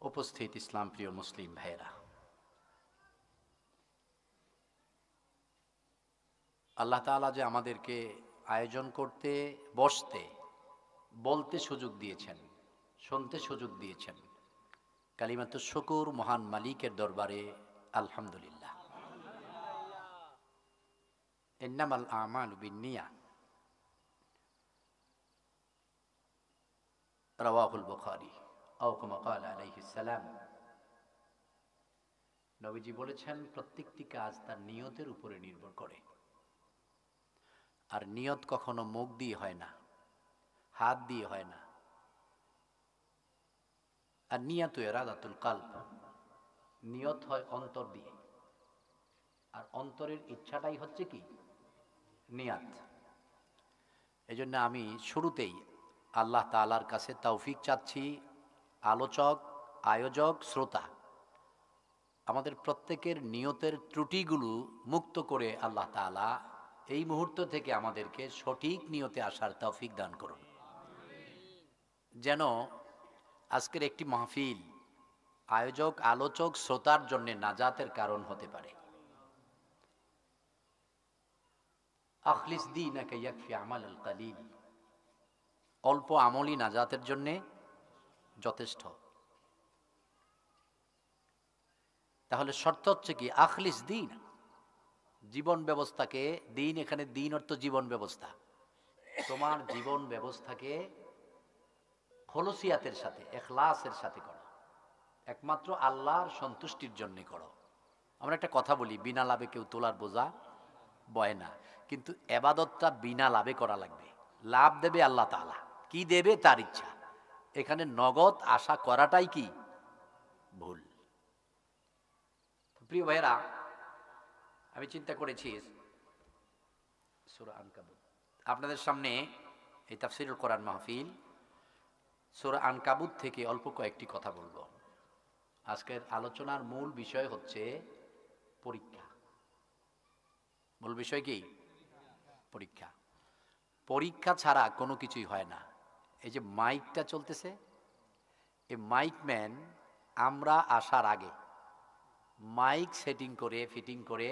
উপস্থিত ইসলাম প্রিয় মুসলিম ভাইরা, আল্লাহ তাআলা যে আমাদেরকে আয়োজন করতে, বসতে, বলতে সুযোগ দিয়েছেন, শুনতে সুযোগ দিয়েছেন, কালিমাতুশ শুকুর মহান মালিকের দরবারে আলহামদুলিল্লাহ। ইন্নামাল আমালু বিন্নিয়াত, রাওয়াহুল বুখারী আও কামা ক্বালা আলাইহিস সালাম। নবীজি বলেছেন, প্রত্যেকটি কাজ তার নিয়তের উপরে নির্ভর করে। আর নিয়ত কখনো মুখ দিয়ে হয় না, হাত দিয়ে হয় না। আর নিয়াতু ইরাদাতুল কলব, নিয়ত হয় অন্তর দিয়ে। আর অন্তরের ইচ্ছাটাই হচ্ছে কি? নিয়াত। এজন্য আমি শুরুতেই আল্লাহ তাআলার কাছে তৌফিক চাচ্ছি, আলোচক, আয়োজক, শ্রোতা, আমাদের প্রত্যেকের নিয়তের ত্রুটিগুলো মুক্ত করে আল্লাহ তাআলা এই মুহূর্ত থেকে আমাদেরকে সঠিক নিয়তে আসার তৌফিক দান করুন। যেন আজকের একটি মাহফিল আয়োজক, আলোচক, শ্রোতার জন্য নাজাতের কারণ হতে পারে। আখলিস দীনাকা ইয়াকফি আমালাল কালিল, অল্প আমলই নাজাতের জন্য যথেষ্ট। তাহলে শর্ত হচ্ছে কি? আখলিস দীন, জীবন ব্যবস্থাকে, দিন এখানে দিন অর্থ জীবন ব্যবস্থা, তোমার জীবন ব্যবস্থাকে খলুসিয়াতের সাথে, ইখলাসের সাথে করো, একমাত্র আল্লাহর সন্তুষ্টির জন্য করো। আমরা একটা কথা বলি, বিনা লাভে কেউ তোলার বোঝা বয় না। কিন্তু এবাদতটা বিনা লাভে করা লাগবে। লাভ দেবে আল্লাহ তাআলা, কি দেবে তার ইচ্ছা। এখানে নগদ আশা করাটাই কি? ভুল। প্রিয় ভাইরা, আমি চিন্তা করেছি সূরা আনকাবুত আপনাদের সামনে, এই তাফসীরুল কোরআন মাহফিল, সূরা আনকাবুত থেকে অল্প কয়েকটি কথা বলবো। আজকের আলোচনার মূল বিষয় হচ্ছে পরীক্ষা। মূল বিষয় কি? পরীক্ষা। পরীক্ষা ছাড়া কোনো কিছুই হয় না। এই যে মাইকটা চলতেছে, এই মাইকম্যান আমরা আসার আগে মাইক সেটিং করে, ফিটিং করে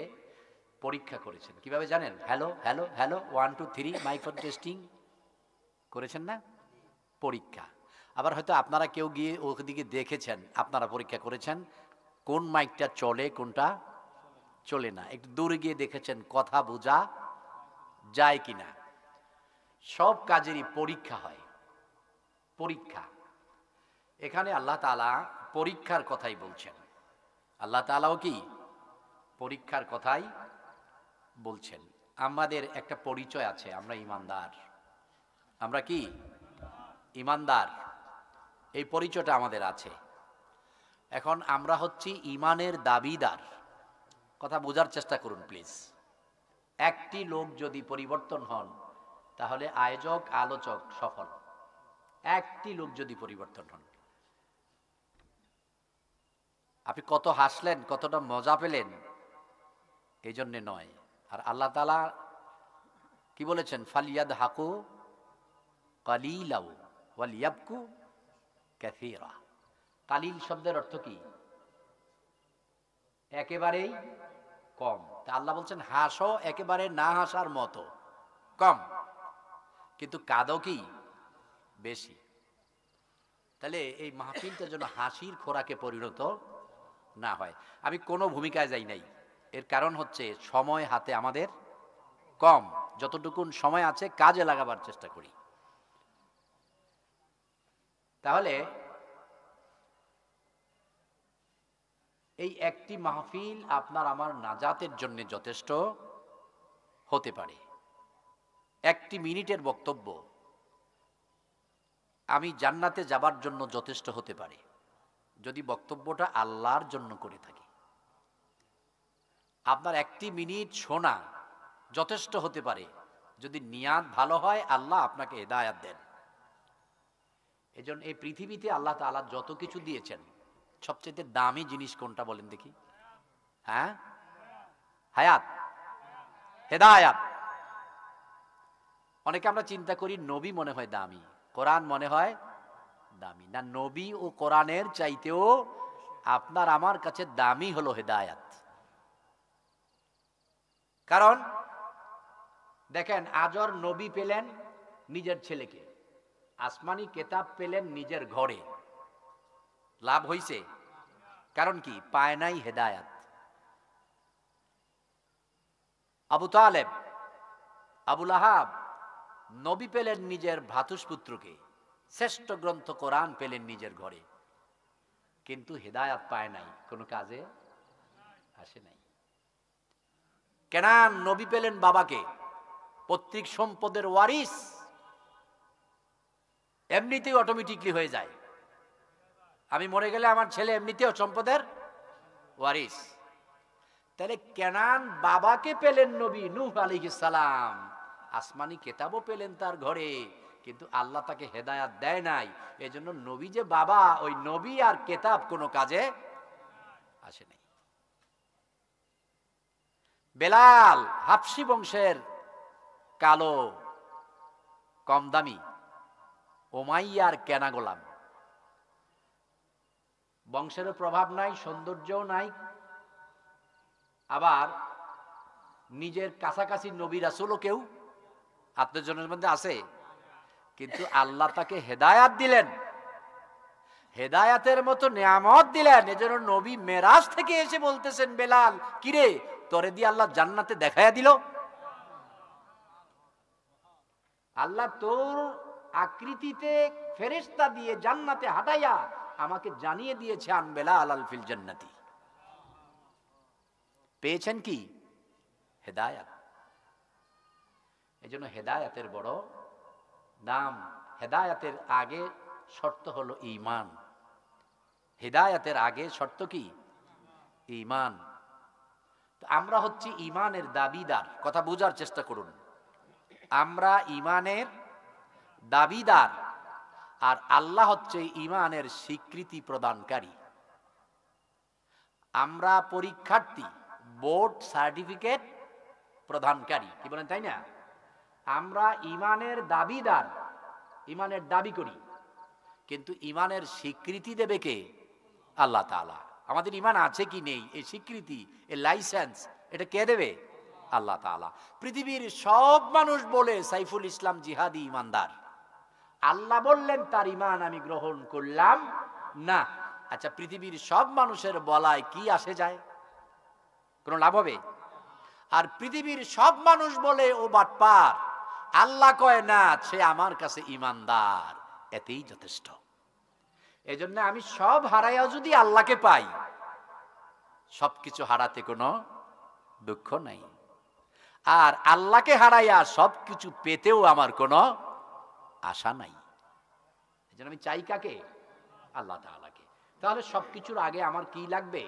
পরীক্ষা করেছেন। কিভাবে জানেন? Hello hello hello, 1 2 3 microphone testing করেছেন না? পরীক্ষা। আবার হয়তো আপনারা কেউ গিয়ে ওদিকে দেখেছেন, আপনারা পরীক্ষা করেছেন কোন মাইকটা চলে, কোনটা চলে না। একটু দূরে গিয়ে দেখেছেন কথা বোঝা যায় কিনা। সব কাজেরই পরীক্ষা হয়। পরীক্ষা, এখানে আল্লাহ তাআলা পরীক্ষার কথাই বলছেন। আল্লাহ তাআলাও কি পরীক্ষার কথাই বলছেন। আমাদের একটা পরিচয় আছে, আমরা ইমানদার। আমরা কি? ইমানদার। এই পরিচয়টা আমাদের আছে। এখন আমরা হচ্ছি ইমানের দাবিদার। কথা বোঝার চেষ্টা করুন প্লিজ। একটি লোক যদি পরিবর্তন হন, তাহলে আয়োজক, আলোচক সফল। একটি লোক যদি পরিবর্তন হন, আপনি কত হাসলেন, কতটা মজা পেলেন, এই জন্যে নয়। আর আল্লাহ তাআলা কি বলেছেন? ফালিয়াদহাকু কালিলাও ওয়ালিয়াবকু কাসীরা। কালিল শব্দের অর্থ কি? একেবারেই কম। তা আল্লাহ বলছেন হাসো একেবারে না হাসার মতো, কম, কিন্তু কাঁদো কি? বেশি। তাহলে এই মাহফিলটা যেন হাসির খোরাকে পরিণত না হয়। আমি কোনো ভূমিকায় যাই নাই, এর কারণ হচ্ছে সময় হাতে আমাদের কম। যতটুকুন সময় আছে কাজে লাগাবার চেষ্টা করি। তাহলে এই একটি মাহফিল আপনার আমার নাজাতের জন্য যথেষ্ট হতে পারে। একটি মিনিটের বক্তব্য আমি জান্নাতে যাবার জন্য যথেষ্ট হতে পারে, যদি বক্তব্যটা আল্লাহর জন্য করে থাকি। আপনার একটি মিনিট শোনা যথেষ্ট হতে পারে, যদি নিয়াত ভালো হয়, আল্লাহ আপনাকে হেদায়েত দেন। এজন্য এই পৃথিবীতে আল্লাহ তাআলা যত কিছু দিয়েছেন, সবচেয়ে দামি জিনিস কোনটা বলেন দেখি? হ্যাঁ, হায়াত, হেদায়াত। অনেকে আমরা চিন্তা করি নবী মনে হয় দামি, কোরআন মনে হয় দামি না। নবী ও কোরআনের চাইতেও আপনার আমার কাছে দামি হলো হেদায়াত। কারণ দেখেন, আজর নবী পেলেন নিজের ছেলেকে, আসমানি কেতাব পেলেন নিজের ঘরে, লাভ হইছে? কারণ কি? পায় নাই হেদায়াত। আবু তালেব, আবুল আহাব নবী পেলেন নিজের ভ্রাতুষ্পুত্রকে, শ্রেষ্ঠ গ্রন্থ কোরআন পেলেন নিজের ঘরে, কিন্তু হেদায়াত পায় নাই, কোনো কাজে আসে নাই। কেনান নবী পেলেন বাবাকে, পৈতৃক সম্পদের ওয়ারিস, এমনিতেই অটোমেটিকলি হয়ে যায়। আমি মরে গেলে আমার ছেলে এমনিতেও সম্পদের ওয়ারিস। তাহলে কেনান বাবাকে পেলেন নবী নূহ আলাইহিস সালাম, আসমানি কেতাবও পেলেন তার ঘরে, কিন্তু আল্লাহ তাকে হেদায়াত দেয় নাই। এজন্য নবী যে বাবা, ওই নবী আর কেতাব কোনো কাজে আসে নাই। বেলাল হাবশী বংশের কালো কম দামি উমাইয়ার কেনা গোলাম, বংশেরও প্রভাব নাই, সৌন্দর্যও নাই, আবার নিজের কাছাকাছি নবী রাসূলও কেউ আত্মজনের মধ্যে আছে, কিন্তু আল্লাহ তাকে হেদায়াত দিলেন, হেদায়াতের মতো নিয়ামত দিলেন। এজন্য নবী মেরাজ থেকে এসে বলতেছেন, বেলাল কিরে, তোরে দিয়ে আল্লাহ জান্নাতে দেখায়া দিল। আল্লাহ তোর আকৃতিতে ফেরেশতা দিয়ে জান্নাতে হাঁটাইয়া আমাকে জানিয়ে দিয়েছে, আন বেলাল আল ফিল জান্নাতি। পেয়েছেন কি? হেদায়াত। এজন্য হেদায়াতের বড় দাম। হেদায়াতের আগে শর্ত হলো ঈমান। হেদায়াতের আগে শর্ত কি? ঈমান। তো আমরা হচ্ছি ঈমানের দাবিদার। কথা বোঝার চেষ্টা করুন, আমরা ঈমানের দাবিদার, আর আল্লাহ হচ্ছে ঈমানের স্বীকৃতি প্রদানকারী। আমরা পরীক্ষার্থী, বোর্ড সার্টিফিকেট প্রদানকারী, কি বলেন তাই না? আমরা ঈমানের দাবিদার, ঈমানের দাবি করি, কিন্তু ঈমানের স্বীকৃতি দেবে কে? আল্লাহ তাআলা। আমাদের ঈমান আছে কি নেই, এই স্বীকৃতি, এই লাইসেন্স, এটা কে দেবে? আল্লাহ তাআলা। পৃথিবীর সব মানুষ বলে সাইফুল ইসলাম জিহাদি ঈমানদার, আল্লাহ বললেন তার ঈমান আমি গ্রহণ করলাম না। আচ্ছা, পৃথিবীর সব মানুষের বলায় কি আসে যায়? কোনো লাভ হবে? আর পৃথিবীর সব মানুষ বলে ও বাটপার, আল্লাহ কয় না সে আমার কাছে ঈমানদার, এতেই যথেষ্ট। এজন্য আমি সব হারাইয়া যদি আল্লাহকে পাই, সবকিছু হারাতে কোনো দুঃখ নাই। আর আল্লাহকে হারাইয়া সবকিছু পেতেও আমার কোনো আশা নাই। এজন্য আমি চাই কাকে? আল্লাহ তাআলাকে। তাহলে সবকিছুর আগে আমার কি লাগবে?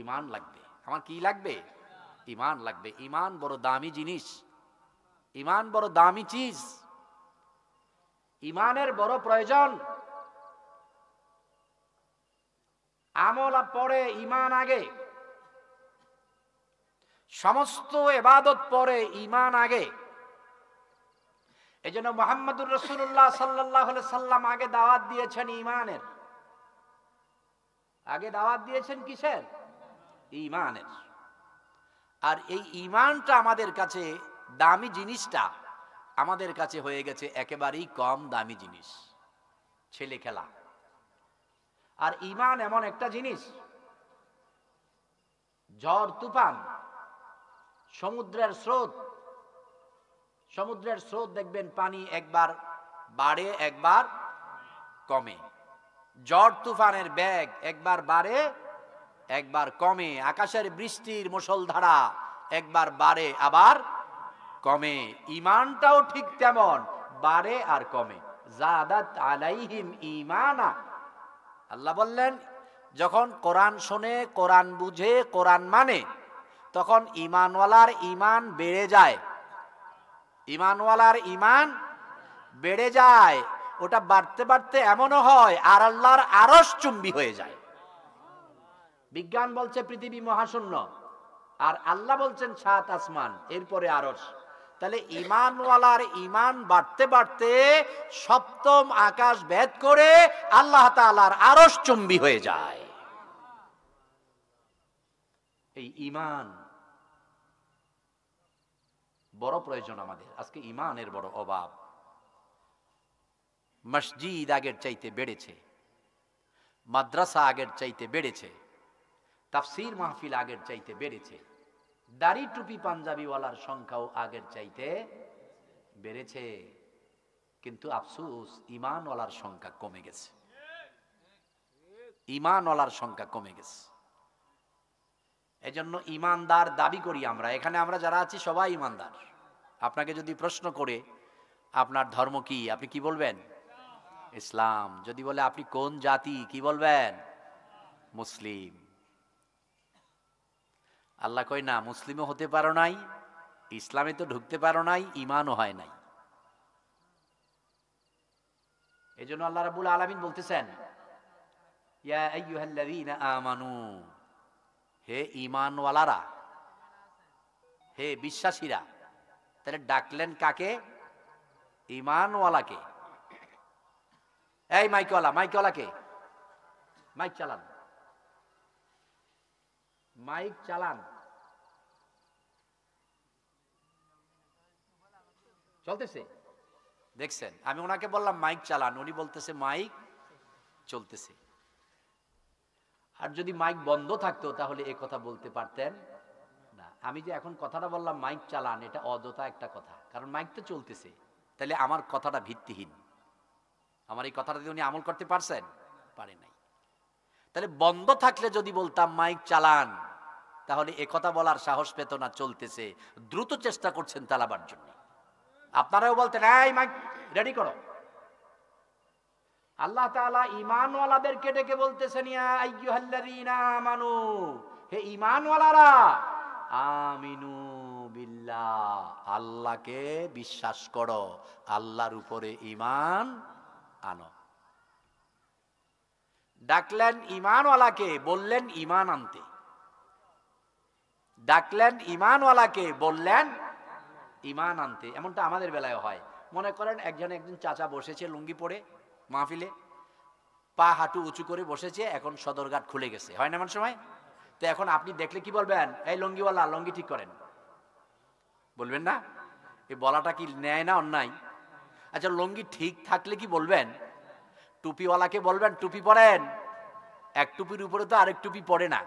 ঈমান লাগবে। আমার কি লাগবে? ঈমান লাগবে। ঈমান বড় দামি জিনিস, ঈমান বড় দামি চিজ, ঈমানের বড় প্রয়োজন। আমল পরে, ঈমান আগে। সমস্ত ইবাদত পরে, ঈমান আগে। এজন্য মুহাম্মদুর রাসূলুল্লাহ সাল্লাল্লাহু আলাইহি সাল্লাম আগে দাওয়াত দিয়েছেন ঈমানের। আগে দাওয়াত দিয়েছেন কিসের? ঈমানের। আর এই ঈমানটা আমাদের কাছে দামি জিনিসটা আমাদের কাছে হয়ে গেছে একেবারেই কম দামি জিনিস, ছেলে খেলা। আর ঈমান এমন একটা জিনিস, ঝড় তুফান, সমুদ্রের স্রোত, সমুদ্রের স্রোত দেখবেন পানি একবার বাড়ে একবার কমে, ঝড় তুফানের বেগ একবার বাড়ে একবার কমে, আকাশের বৃষ্টির মুষলধারা একবার বাড়ে আবার কমে। ঈমানটাও ঠিক তেমন, বাড়ে আর কমে। জাদাত আলাইহিম ঈমানা। আল্লাহ বললেন, যখন কোরআন শোনে, কোরআন বুঝে, কোরআন মানে, তখন ঈমানওয়ালার ঈমান বেড়ে যায়। ঈমানওয়ালার ঈমান বেড়ে যায়। ওটা বাড়তে বাড়তে এমনও হয় আর আল্লাহর আরশ চুম্বি হয়ে যায়। বিজ্ঞান বলছে পৃথিবী মহাশূন্য, আর আল্লাহ বলছেন 7 আসমান, এরপরে আরশ। তাহলে ঈমানওয়ালার ঈমান বাড়তে বাড়তে সপ্তম আকাশ ভেদ করে আল্লাহ তাআলার আরশ চুম্বি হয়ে যায়। এই ঈমান বড় প্রয়োজন আমাদের। আজকে ঈমানের বড় অভাব। মসজিদ আগের চাইতে বেড়েছে, মাদ্রাসা আগের চাইতে বেড়েছে, তাফসীর মাহফিল আগের চাইতে বেড়েছে, দাড়ি টুপি পাঞ্জাবিওয়ালার সংখ্যাও আগের চাইতে বেড়েছে, কিন্তু আফসোস ঈমানওয়ালার সংখ্যা কমে গেছে। ঈমানওয়ালার সংখ্যা কমে গেছে। এজন্য ঈমানদার দাবি করি আমরা। এখানে আমরা যারা আছি সবাই ঈমানদার। আপনাকে যদি প্রশ্ন করে আপনার ধর্ম কি, আপনি কি বলবেন? ইসলাম। যদি বলে আপনি কোন জাতি, কি বলবেন? মুসলিম। আল্লাহ কয় না, মুসলিমও হতে পারো নাই, ইসলামে তো ঢুকতে পারো নাই, ঈমানও হয় নাই। এজন্য আল্লাহ রাব্বুল আলামিন বলতেছেন, ইয়া আইয়ুহাল্লাযীনা আমানু, হে ঈমানওয়ালারা, হে বিশ্বাসীরা। তাহলে ডাকলেন কাকে? ঈমানওয়ালাকে। এই মাইকওয়ালা, মাইকওয়ালাকে মাইক চালান, মাইক চালান। চলতেছে? দেখছেন, আমি ওনাকে বললাম মাইক চালান, উনি বলতেছে মাইক চলতেছে। আর যদি মাইক বন্ধ থাকতো তাহলে এ কথা বলতে পারতেন না। আমি যে এখন কথাটা বললাম মাইক চালান, এটা অযথা একটা কথা, কারণ মাইক তো চলতেছে। তাহলে আমার কথাটা ভিত্তিহীন। আমার এই কথাটা দিয়ে উনি আমল করতে পারছেন? পারে নাই। তাহলে বন্ধ থাকলে যদি বলতাম মাইক চালান, তাহলে এ কথা বলার সাহস পেত না। চলতেছে, দ্রুত চেষ্টা করছেন চালাবার জন্য। আপনারাও বলতেন এই মাইক রেডি করো। আল্লাহ তাআলা ঈমানওয়ালাদেরকে ডেকে বলতেছেন, ইয়া আইয়ুহাল্লাযীনা আমানু, হে ঈমানওয়ালারা, আমিনু বিল্লাহ, আল্লাহকে বিশ্বাস করো, আল্লাহর উপরে ঈমান আনো। ডাকলেন ঈমানওয়ালাকে, বললেন ঈমান আনতে। ডাকলেন ঈমানওয়ালাকে, বললেন ঈমান আনতে। এমনটা আমাদের বেলায় হয়। মনে করেন একজন চাচা বসেছে লুঙ্গি পরে মাহফিলে, পা হাঁটু উঁচু করে বসেছে, এখন সদরঘাট খুলে গেছে, হয় না এমন সময়? তো এখন আপনি দেখলে কি বলবেন? এই লুঙ্গিওয়ালা, লুঙ্গি ঠিক করেন, বলবেন না? এই বলাটা কি ন্যায় না অন্যায়? আচ্ছা, লুঙ্গি ঠিক থাকলে কি বলবেন? টুপিওয়ালাকে বলবেন টুপি পরেন, এক টুপির উপরে তো আরেক টুপি পড়ে না।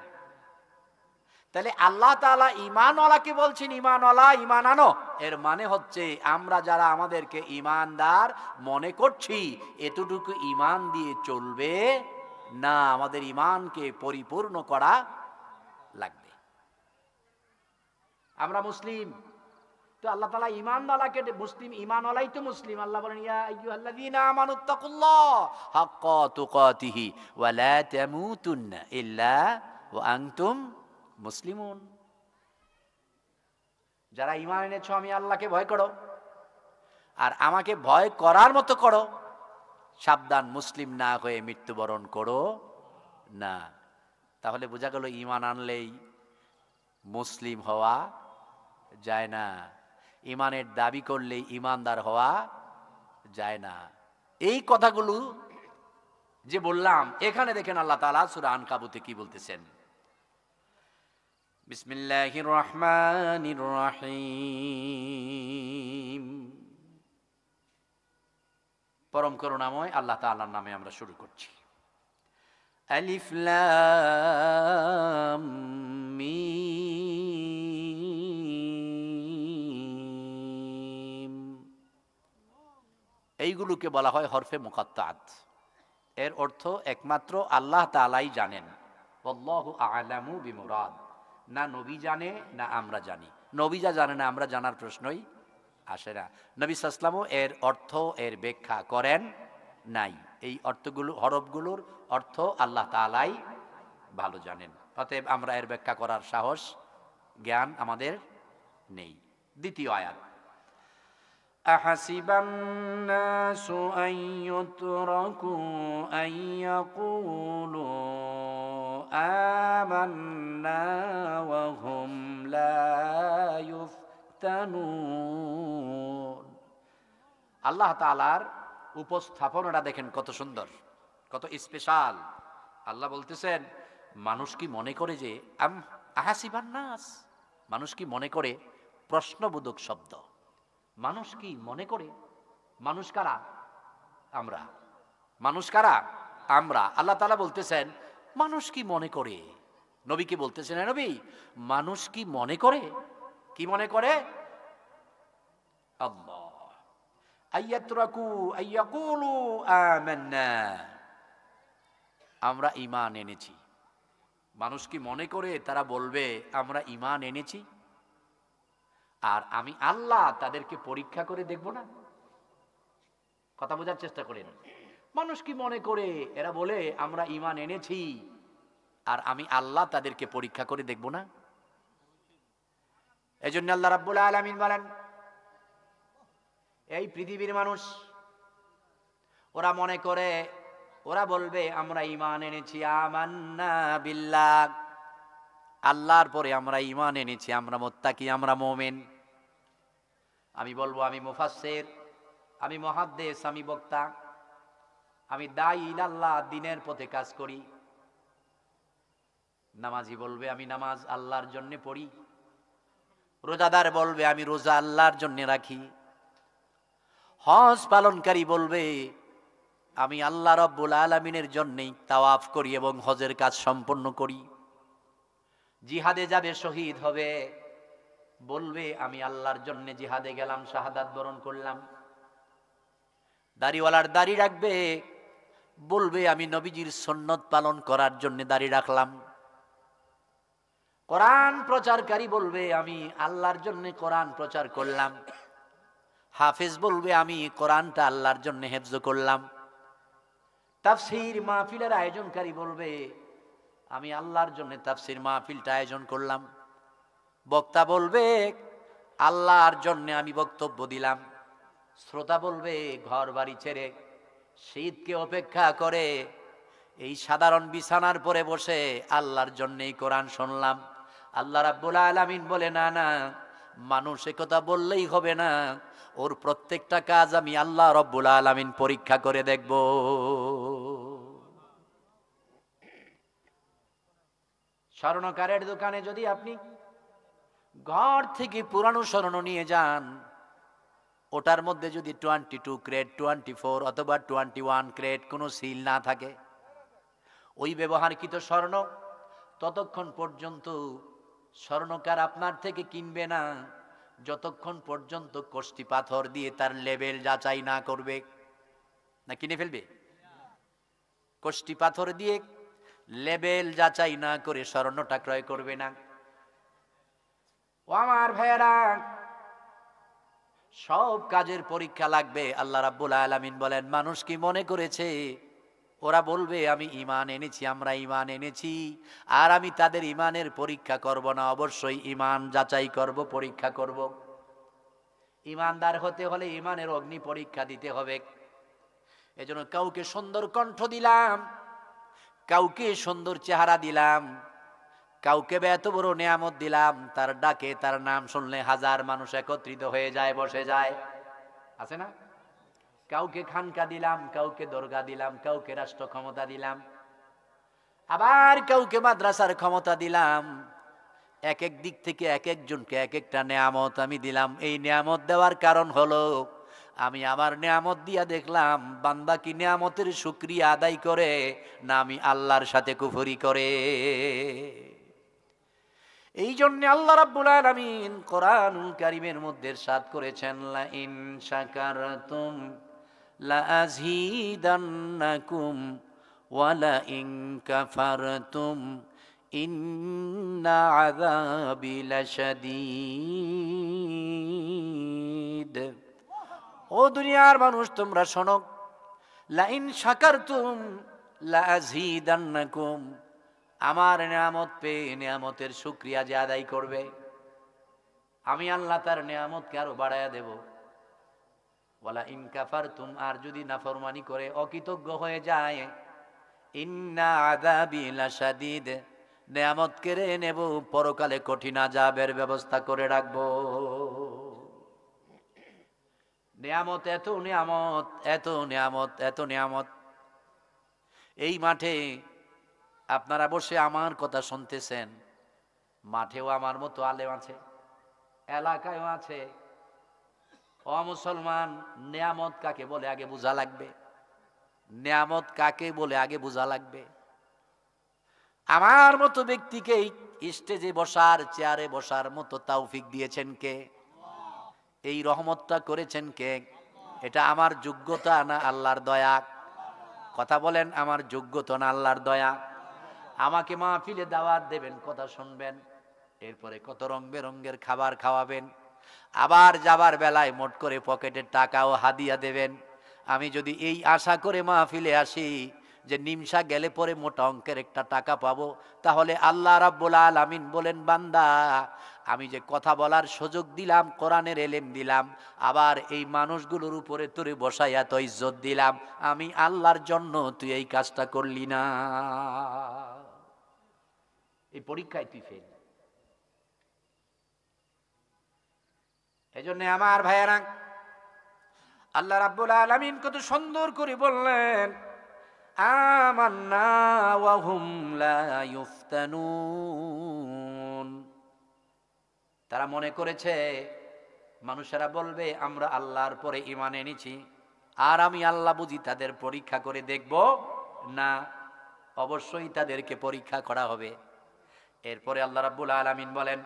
তাহলে আল্লাহ তাআলা ঈমানওয়ালাকে বলছেন ঈমানওয়ালা, ঈমান আনো। এর মানে হচ্ছে আমরা যারা আমাদেরকে ঈমানদার মনে করছি, এতটুকু ঈমান দিয়ে চলবে না, আমাদের ঈমানকে পরিপূর্ণ করা লাগবে। আমরা মুসলিম, তো আল্লাহ তাআলা ঈমানওয়ালাকে মুসলিম, ঈমানওয়ালাই তো মুসলিম। আল্লাহ বলেন, ইয়া আইয়ুহাল্লাযীনা আমানুত্তাকুল্লাহ হাক্কা তুকাতিহি ওয়া লা তামুতুন্না ইল্লা ওয়া আনতুম মুসলিমুন। যারা ঈমান এনেছো, আমি আল্লাহকে ভয় করো আর আমাকে ভয় করার মতো করো। সাবধান, মুসলিম না হয়ে মৃত্যুবরণ করো না। তাহলে বোঝা গেল ঈমান আনলেই মুসলিম হওয়া যায় না, ঈমানের দাবি করলেই ঈমানদার হওয়া যায় না। এই কথাগুলো যে বললাম, এখানে দেখেন আল্লাহ তাআলা সূরা আনকাবুতে কি বলতেছেন। বিসমিল্লাহির রহমানির রহিম। পরম করুণাময় আল্লাহ তাআলার নামে আমরা শুরু করছি। আলিফ লাম মিম। এইগুলোকে বলা হয় হরফে মুকাত্তাত। এর অর্থ একমাত্র আল্লাহ তাআলাই জানেন। আল্লাহু আ'লামু বিমুরাদ। না নবী জানে, না আমরা জানি। নবী যা জানে না, আমরা জানার প্রশ্নই আসে না। নবী সাল্লাল্লাহু আলাইহি ওয়াসাল্লাম এর অর্থ, এর ব্যাখ্যা করেন নাই। এই অর্থগুলো, হরফগুলোর অর্থ আল্লাহ তাআলাই ভালো জানেন। অতএব আমরা এর ব্যাখ্যা করার সাহস, জ্ঞান আমাদের নেই। দ্বিতীয় আয়াত, আহাসিবান নাসু আন ইউতরাকু আন ইয়াকুলু আমান্না ওয়া হুম লা ইফতানুন। আল্লাহ তাআলার উপস্থাপনাটা দেখেন কত সুন্দর, কত স্পেশাল। আল্লাহ বলতেছেন, মানুষ কি মনে করে যে আহাসিবান নাস, মানুষ কি মনে করে, প্রশ্নবোধক শব্দ, মানুষ কি মনে করে, মানুষ কারা? আমরা। মানুষ কারা? আমরা। আল্লাহ তাআলা বলতেছেন মানুষ কি মনে করে, নবীকে বলতেছেন, নবী মানুষ কি মনে করে, কি মনে করে? আল্লাহ আইয়াতরাকু আইয়াকুলু আমান্না, আমরা ঈমান এনেছি। মানুষ কি মনে করে তারা বলবে আমরা ঈমান এনেছি, আর আমি আল্লাহ তাদেরকে পরীক্ষা করে দেখব না? কথা বোঝার চেষ্টা করেন। মানুষ কি মনে করে এরা বলে আমরা ঈমান এনেছি, আর আমি আল্লাহ তাদেরকে পরীক্ষা করে দেখব না? এজন্য আল্লাহ রাব্বুল আলামিন বলেন, এই পৃথিবীর মানুষ ওরা মনে করে, ওরা বলবে আমরা ঈমান এনেছি, আমান্না বিল্লাহ, আল্লাহর পরে আমরা ঈমান এনেছি, আমরা মুত্তাকি, আমরা মুমিন। আমি বলবো আমি মুফাসসির, আমি মুহাদ্দিস, আমি বক্তা, আমি দাঈ ইলাল্লাহ, দ্বীনের পথে কাজ করি। নামাজি বলবে আমি নামাজ আল্লাহর জন্য পড়ি। রোজাদার বলবে আমি রোজা আল্লাহর জন্য রাখি। হজ পালনকারী বলবে আমি আল্লাহ রাব্বুল আলামিনের জন্যই তাওয়াফ করি এবং হজের কাজ সম্পন্ন করি। জিহাদে যাবে, শহীদ হবে, বলবে আমি আল্লাহর জন্য জিহাদে গেলাম, শাহাদাত বরণ করলাম। দাড়িওয়ালার দাড়ি রাখবে, বলবে আমি নবীজির সুন্নত পালন করার জন্য দাড়ি রাখলাম। কোরআন প্রচারকারী বলবে আমি আল্লাহর জন্য কোরআন প্রচার করলাম। হাফেজ বলবে আমি কোরআনটা আল্লাহর জন্য হেফজ করলাম। তাফসীর মাহফিলের আয়োজনকারী বলবে আমি আল্লাহর জন্য তাফসীর মাহফিলটা আয়োজন করলাম। বক্তা বলবে আল্লাহর জন্য আমি বক্তব্য দিলাম। শ্রোতা বলবে ঘর বাড়ি ছেড়ে শীতকে অপেক্ষা করে এই সাধারণ বিছানার পরে বসে আল্লাহর জন্যই কোরআন শুনলাম। আল্লাহ রাব্বুল আলামিন বলে না না, মানুষ একথা বললেই হবে না, ওর প্রত্যেকটা কাজ আমি আল্লাহ রাব্বুল আলামিন পরীক্ষা করে দেখব। স্বর্ণকারের দোকানে যদি আপনি ঘর থেকে পুরানো স্বর্ণ নিয়ে যান, ওটার মধ্যে যদি 22 ক্যারেট, 24 অথবা 21 ক্যারেট কোনো সিল না থাকে, ওই ব্যবহারকৃত স্বর্ণ ততক্ষণ পর্যন্ত স্বর্ণকার আপনার থেকে কিনবে না যতক্ষণ পর্যন্ত কষ্টি পাথর দিয়ে তার লেবেল যাচাই না করবে। না কিনে ফেলবে? কষ্টি পাথর দিয়ে লেবেল যাচাই না করে স্বর্ণটা ক্রয় করবে না। ও আমার ভাইয়েরা, সব কাজের পরীক্ষা লাগবে। আল্লাহ রাব্বুল আলামিন বলেন মানুষ কি মনে করেছে, ওরা বলবে আমি ঈমান এনেছি, আমরা ঈমান এনেছি, আর আমি তাদের ঈমানের পরীক্ষা করব না, অবশ্যই ঈমান যাচাই করব, পরীক্ষা করব। ঈমানদার হতে হলে ঈমানের অগ্নি পরীক্ষা দিতে হবে। এজন্য কাউকে সুন্দর কণ্ঠ দিলাম, কাউকে সুন্দর চেহারা দিলাম, কাউকে এত বড় নিয়ামত দিলাম, তার ডাকে তার নাম শুনলে হাজার মানুষ একত্রিত হয়ে যায়, বসে যায়, আছে না? কাউকে খানকা দিলাম, কাউকে দরগা দিলাম, কাউকে রাষ্ট্র ক্ষমতা দিলাম, আবার কাউকে মাদ্রাসার ক্ষমতা দিলাম। এক এক দিক থেকে এক একজনকে এক একটা নিয়ামত আমি দিলাম। এই নিয়ামত দেওয়ার কারণ হলো আমি আমার নিয়ামত দিয়া দেখলাম বান্দা কি নিয়ামতের শুকরিয়া আদায় করে না আমি আল্লাহর সাথে কুফরি করে। এই জন্য আল্লাহ রাব্বুল আলামিন কোরআনুল কারীমের মধ্যে ইরশাদ করেছেন, লা ইন শাকারতুম লা আযীদান্নাকুম ওয়া লা ইন কাফারতুম ইন্না আযাবি লাশাদীদ। ও দুনিয়ার মানুষ তোমরা শোনো, লা ইন শাকারতুম লা আযীদান্নাকুম, আমার নিয়ামত পেয়ে নিয়ামতের শুকরিয়া যে আদায় করবে, আমি আল্লাহ তার নিয়ামতকে আরো বাড়ায়া দেব। ওয়ালা ইন কাফারতুম, আর যদি নাফরমানি করে অকৃতজ্ঞ হয়ে যায়, ইন্না আযাবি লাশাদীদ, নিয়ামত কেড়ে নেব, পরকালে কঠিন আযাবের ব্যবস্থা করে রাখবো। নিয়ামত, এত নিয়ামত, এত নিয়ামত, এত নিয়ামত। এই মাঠে আপনারা বসে আমার কথা শুনতেছেন, মাঠেও আমার মতো আলেম আছে, এলাকায়ও আছে। ও মুসলমান, নিয়ামত কাকে বলে আগে বোঝা লাগবে। নিয়ামত কাকে বলে আগে বোঝা লাগবে। আমার মতো ব্যক্তিকে স্টেজে বসার, চেয়ারে বসার মতো তৌফিক দিয়েছেন কে? এই রহমতটা করেছেন কে? এটা আমার যোগ্যতা না আল্লাহর দয়া? কথা বলেন, আমার যোগ্যতা না আল্লাহর দয়া? আমাকে মাহফিলে দাওয়াত দেবেন, কথা শুনবেন, এরপরে কত রং বেরঙ্গের খাবার খাওয়াবেন, আবার যাবার বেলায় মোট করে পকেটের টাকাও হাদিয়া দেবেন। আমি যদি এই আশা করে মাহফিলে আসি যে নিমসা গেলে পরে মোটা অঙ্কের একটা টাকা পাবো, তাহলে আল্লাহ রাব্বুল আলামিন বলেন, বান্দা আমি যে কথা বলার সুযোগ দিলাম, কোরআনের এলেম দিলাম, আবার এই মানুষগুলোর উপরে তোরে বসাইয়া তো ইজ্জত দিলাম, আমি আল্লাহর জন্য তুই এই কাজটা করলি না। এই পরীক্ষায় তুই ফেল। এই জন্য আমার ভাইয়েরা, আল্লাহ রাব্বুল আলামিন কত সুন্দর করে বললেন, আমান্না ওয়া হুম লা ইফতানুন। তারা মনে করেছে, মানুষেরা বলবে আমরা আল্লাহর পরে ঈমান এনেছি, আর আমি আল্লাহ বুঝি তাদের পরীক্ষা করে দেখব না। অবশ্যই তাদেরকে পরীক্ষা করা হবে। এরপরে আল্লাহ রাব্বুল আলামিন বলেন,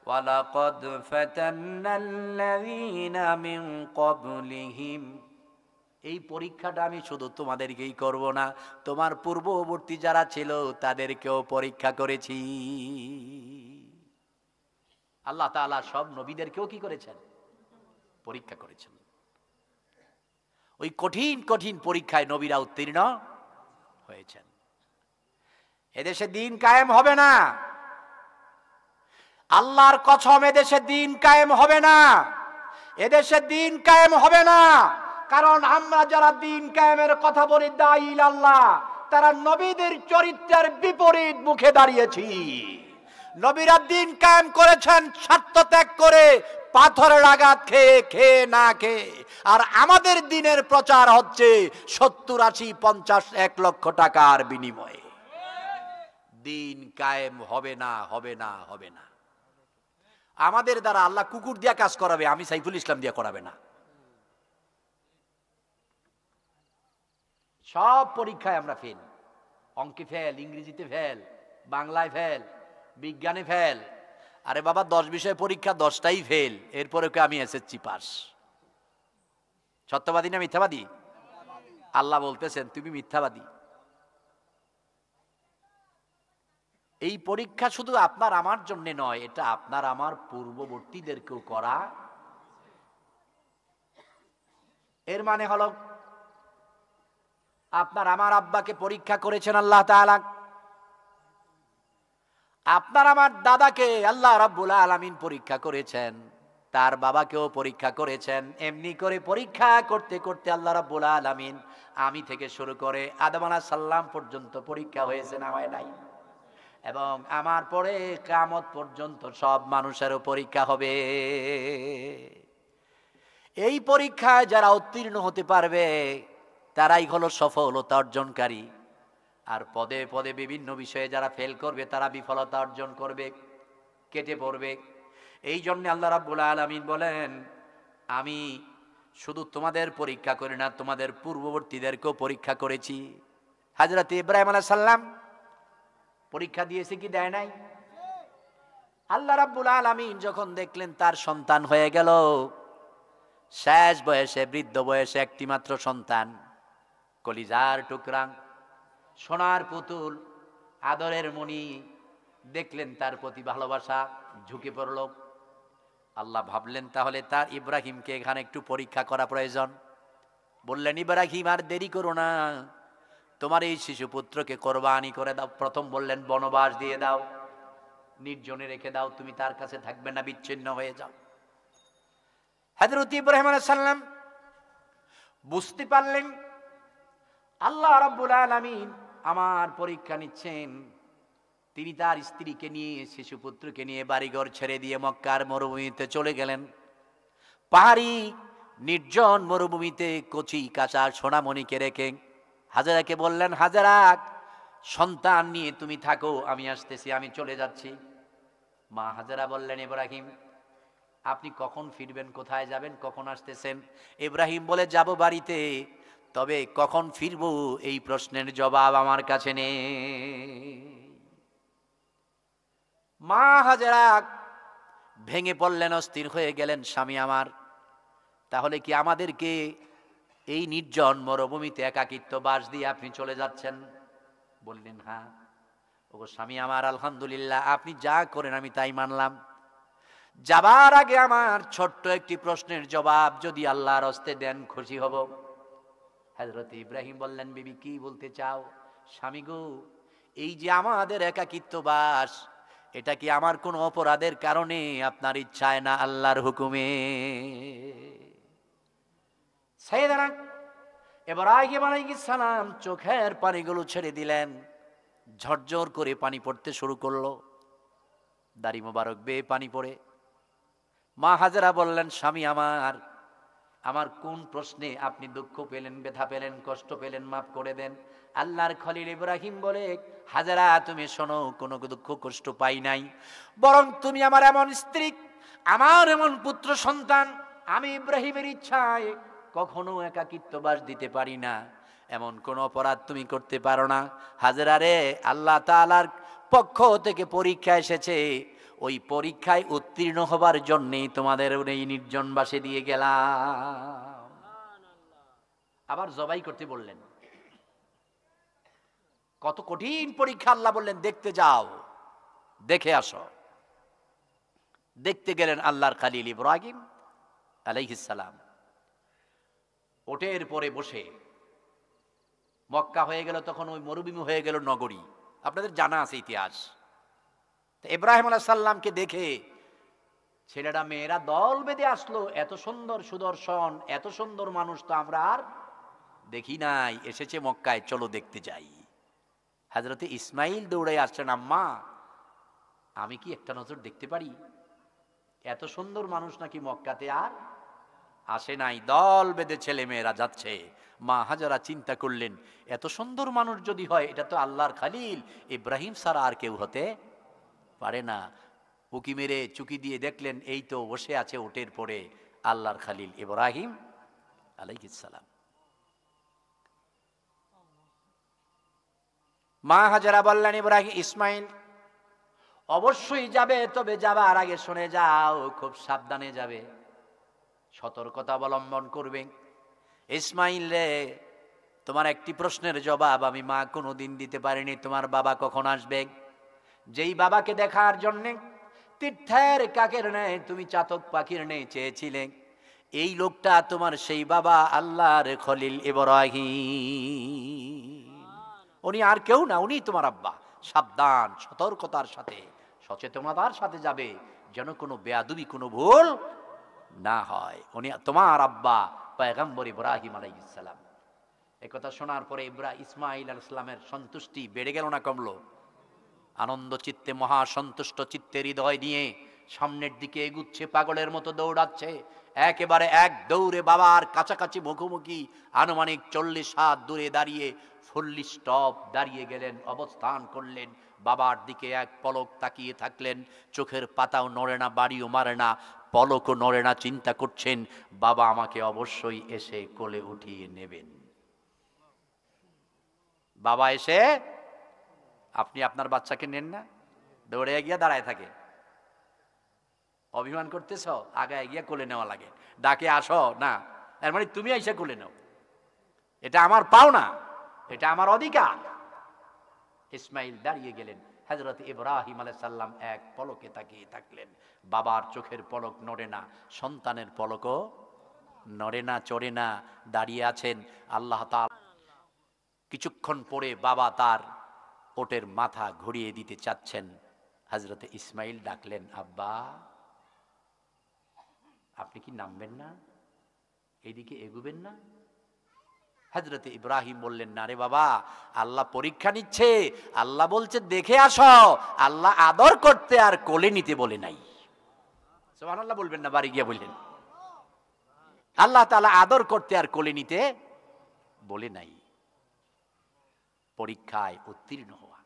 ওয়ালাকাদ ফাতান্নাল্লাযীনা মিন ক্বাবলিহিম। এই পরীক্ষাটা আমি শুধু তোমাদেরকেই করব না, তোমার পূর্ববর্তী যারা ছিল তাদেরকেও পরীক্ষা করেছি। আল্লাহ তাআলা সব নবীদেরকেও কি করেছেন? পরীক্ষা করেছেন। ওই কঠিন কঠিন পরীক্ষায় নবীরা উত্তীর্ণ হয়েছেন। এদেশে দিন কায়েম হবে না, আল্লাহর কসম, এদেশে দিন কায়েম হবে না, এদেশে দিন কায়েম হবে না। কারণ আমরা যারা দিন কায়েমের কথা বলি দাঈ আল্লাহ, তারা নবীদের চরিত্রের বিপরীত মুখে দাঁড়িয়েছি। নবীরা দিন কায়েম করেছেন স্বার্থ ত্যাগ করে, পাথরের আঘাত খেয়ে খেয়ে না খেয়ে। আর আমাদের দিনের প্রচার হচ্ছে 70, 80, 50, 1 লক্ষ টাকার বিনিময়ে। দিন কায়েম হবে না, হবে না, হবে না। আমাদের দ্বারা আল্লাহ কুকুর দিয়া কাজ করাবে, আমি সাইফুল ইসলাম দিয়া করাবে না। সব পরীক্ষায় আমরা ফেল। অঙ্কে ফেল, ইংরেজিতে ফেল, বাংলায় ফেল, বিজ্ঞানে ফেল। আরে বাবা, 10 বিষয় পরীক্ষা, 10টাই ফেল, এরপরে আমি এসএসসি পাস। সত্যবাদী না মিথ্যাবাদী? আল্লাহ বলতেছেন তুমি মিথ্যাবাদী। এই পরীক্ষা শুধু আপনার আমার জন্য নয়, এটা আপনার আমার পূর্ববর্তীদেরকেও করা। এর মানে হলো আপনার আমার আব্বাকে পরীক্ষা করেছেন আল্লাহ তাআলা, আপনার আমার দাদাকে আল্লাহ রাব্বুল আলামিন পরীক্ষা করেছেন, তার বাবাকেও পরীক্ষা করেছেন। এমনি করে পরীক্ষা করতে করতে আল্লাহ রাব্বুল আলামিন আমি থেকে শুরু করে আদম আলাইহিস সালাম পর্যন্ত পরীক্ষা হয়েছে না হয় নাই? এবং আমার পরে কিয়ামত পর্যন্ত সব মানুষেরও পরীক্ষা হবে। এই পরীক্ষায় যারা উত্তীর্ণ হতে পারবে তারাই হলো সফলতা অর্জনকারী। আর পদে পদে বিভিন্ন বিষয়ে যারা ফেল করবে তারা বিফলতা অর্জন করবে, কেটে পড়বে। এই জন্য আল্লাহ রাব্বুল আলামিন বলেন, আমি শুধু তোমাদের পরীক্ষা করি না, তোমাদের পূর্ববর্তীদেরকেও পরীক্ষা করেছি। হযরত ইব্রাহিম আলাইহিস সালাম পরীক্ষা দিয়েছে কি দেয় নাই? আল্লাহ রাব্বুল আলামিন যখন দেখলেন তার সন্তান হয়ে গেল, শেষ বয়সে, বৃদ্ধ বয়সে একটি মাত্র সন্তান, কলিজার টুকরা, সোনার পুতুল, আদরের মণি, দেখলেন তার প্রতি ভালোবাসা, ঝুঁকে পড়ল। আল্লাহ ভাবলেন তাহলে তার ইব্রাহিমকে এখানে একটু পরীক্ষা করা প্রয়োজন। বললেন, ইব্রাহিম আর দেরি করো না, তোমার এই শিশুপুত্রকে কোরবানি করে দাও। প্রথম বললেন বনবাস দিয়ে দাও, নির্জনে রেখে দাও, তুমি তার কাছে থাকবে না, বিচ্ছিন্ন হয়ে যাও। হযরত ইব্রাহিম আলাইহিস সালাম বুঝতে পারলেন আল্লাহ রাব্বুল আলামিন আমার পরীক্ষা নিচ্ছেন। তিনি তার স্ত্রীকে নিয়ে, শিশুপুত্রকে নিয়ে বাড়িঘর ছেড়ে দিয়ে মক্কার মরুভূমিতে চলে গেলেন। পাহাড়ি নির্জন মরুভূমিতে কচি কাঁচা সোনামণিকে রেখে হাজেরাকে বললেন, হাজেরা সন্তান নিয়ে তুমি থাকো, আমি আসতেছি, আমি চলে যাচ্ছি। মা হাজেরা বললেন, ইব্রাহিম আপনি কখন ফিরবেন, কোথায় যাবেন, কখন আসতেছেন? ইব্রাহিম বলে, যাব বাড়িতে, তবে কখন ফিরবো এই প্রশ্নের জবাব আমার কাছে নেই। মা হাজেরা ভেঙে পড়লেন, অস্থির হয়ে গেলেন, স্বামী আমার তাহলে কি আমাদেরকে এই নির্জন মরুভূমিতে একাকিত্ব বাস দিয়ে আপনি চলে যাচ্ছেন? বললেন, হ্যাঁ। ওগো স্বামী আমার, আলহামদুলিল্লাহ, আপনি যা করেন আমি তাই মানলাম। যাবার আগে আমার ছোট্ট একটি প্রশ্নের জবাব যদি আল্লাহর হস্তে দেন খুশি হব। হযরত ইব্রাহিম বললেন, বিবি কি বলতে চাও? স্বামী গো, এই যে আমাদের একাকিত্ব বাস, এটা কি আমার কোনো অপরাধের কারণে, আপনার ইচ্ছায় না আল্লাহর হুকুমে? সাইয়েদানা ইব্রাহিম আলাইহিস সালাম চোখের পানিগুলো ছেড়ে দিলেন, ঝরঝর করে পানি পড়তে শুরু করলো, দাড়ি মোবারক বেয়ে পানি পড়ে। মা হাজেরা বললেন, স্বামী আমার, আমার কোন প্রশ্নে আপনি দুঃখ পেলেন, ব্যথা পেলেন, কষ্ট পেলেন, মাফ করে দেন। আল্লাহর খলিল ইব্রাহিম বলে, হাজেরা তুমি শোনো, কোনো দুঃখ কষ্ট পাই নাই, বরং তুমি আমার এমন স্ত্রী, আমার এমন পুত্র সন্তান, আমি ইব্রাহিমের ইচ্ছায় কখনো একাকিত্ববাস দিতে পারি না, এমন কোন অপরাধ তুমি করতে পারো না। হাজেরা রে, আল্লাহ তাআলার পক্ষ থেকে পরীক্ষা এসেছে, ওই পরীক্ষায় উত্তীর্ণ হবার জন্যই তোমাদের এই নির্জন বাসে দিয়ে গেলাম। আবার জবাই করতে বললেন, কত কঠিন পরীক্ষা। আল্লাহ বললেন, দেখতে যাও, দেখে আসো। দেখতে গেলেন আল্লাহর খলিল ইব্রাহিম আলাইহিস সালাম। ওটের পরে বসে, মক্কা হয়ে গেল তখন, ওই মরুভূমি হয়ে গেল নগরী, আপনাদের জানা আছে ইতিহাস। ইব্রাহিম আলাইহিস সালামকে দেখে ছেলেরা মেয়েরা দল বেঁধে আসলো, এত সুন্দর সুদর্শন, এত সুন্দর মানুষ তো আমরা আর দেখি নাই, এসেছে মক্কায়, চলো দেখতে যাই। হযরতে ইসমাইল দৌড়ে আসছেন, আম্মা আমি কি একটা নজর দেখতে পারি? এত সুন্দর মানুষ নাকি মক্কাতে আর আসে নাই। দল বেঁধে ছেলে মেয়েরা যাচ্ছে। মা হাজেরা চিন্তা করলেন, এত সুন্দর মানুষ যদি হয়, এটা তো আল্লাহর খলিল ইব্রাহিম ছাড়া আর কেউ হতে পারে না। উকি মেরে চুকি দিয়ে দেখলেন, এই তো বসে আছে ওটের পরে আল্লাহর খলিল ইব্রাহিম আলাইহিস সালাম। মা হাজেরা বললেন, ইব্রাহিম ইসমাইল অবশ্যই যাবে, তবে যাবার আগে শুনে যাও, খুব সাবধানে যাবে, সতর্কতা অবলম্বন করবে। ইসমাইল রে, তোমার একটি প্রশ্নের জবাব আমি মা কোনোদিন দিতে পারিনি, তোমার বাবা কখন আসবে? যেই বাবাকে দেখার জন্যে তীর্থের কাকের নেই, তুমি চাতক পাখির নেই চেয়েছিলে, এই লোকটা তোমার সেই বাবা আল্লাহর খলিল ইব্রাহিম। উনি আর কেউ না, উনি তোমার আব্বা। সাবধান, সতর্কতার সাথে, সচেতনতার সাথে যাবে, যেন কোনো বেয়াদবি, কোনো ভুল না হয়। উনি তোমার আব্বা পয়গম্বর ইব্রাহিম আলাইহিস সালাম। একথা শোনার পরে ইসমাইল আলাইহিস সালামের সন্তুষ্টি বেড়ে গেল না কমলো? আনন্দ চিত্তে, মহা সন্তুষ্ট চিত্তে হৃদয় নিয়ে সামনের দিকে এগুচ্ছে, পাগলের মতো দৌড়াচ্ছে। একেবারে এক দৌড়ে বাবার কাছাকাছি মুখোমুখি, আনুমানিক 40 হাত দূরে দাঁড়িয়ে ফুল্লি স্টপ দাঁড়িয়ে গেলেন, অবস্থান করলেন, বাবার দিকে এক পলক তাকিয়ে থাকলেন, চোখের পাতাও নড়ে না, বাড়িও মারে না, পলকও নড়ে না, চিন্তা করছেন বাবা আমাকে অবশ্যই এসে কোলে উঠিয়ে নেবেন। বাবা এসে, আপনি আপনার বাচ্চাকে নেন না, দৌড়ে গিয়ে দাঁড়ায় থাকে, অভিমান করতেছ, আগে গিয়ে কোলে নেওয়া লাগে, ডাকে আসো না, এর মানে তুমি এসে কোলে নাও, এটা আমার পাওনা, এটা আমার অধিকার। ইসমাইল দাঁড়িয়ে গেলেন, হযরত ইব্রাহিম আলাইহিস সালাম এক পলকে তাকিয়ে থাকলেন। বাবার চোখের পলক নড়ে না, সন্তানের পলকও নড়ে না, চড়ে না, দাঁড়িয়ে আছেন। আল্লাহ তাআলা কিছুক্ষণ পরে বাবা তার ওটের মাথা ঘুরিয়ে দিতে চাচ্ছেন। হযরত ইসমাইল ডাকলেন, আব্বা আপনি কি নামবেন না, এইদিকে এগুবেন না? হযরত ইব্রাহিম বললেন, না রে বাবা, আল্লাহ পরীক্ষা নিচ্ছে, আল্লাহ বলছে দেখে আসো, আল্লাহ আদর করতে আর কোলে নিতে বলে নাই। সুবহানাল্লাহ বলবেন না, বাড়ি গিয়ে বললেন। আল্লাহ তাআলা আদর করতে আর কোলে নিতে বলে নাই, পরীক্ষায় উত্তীর্ণ হওয়া।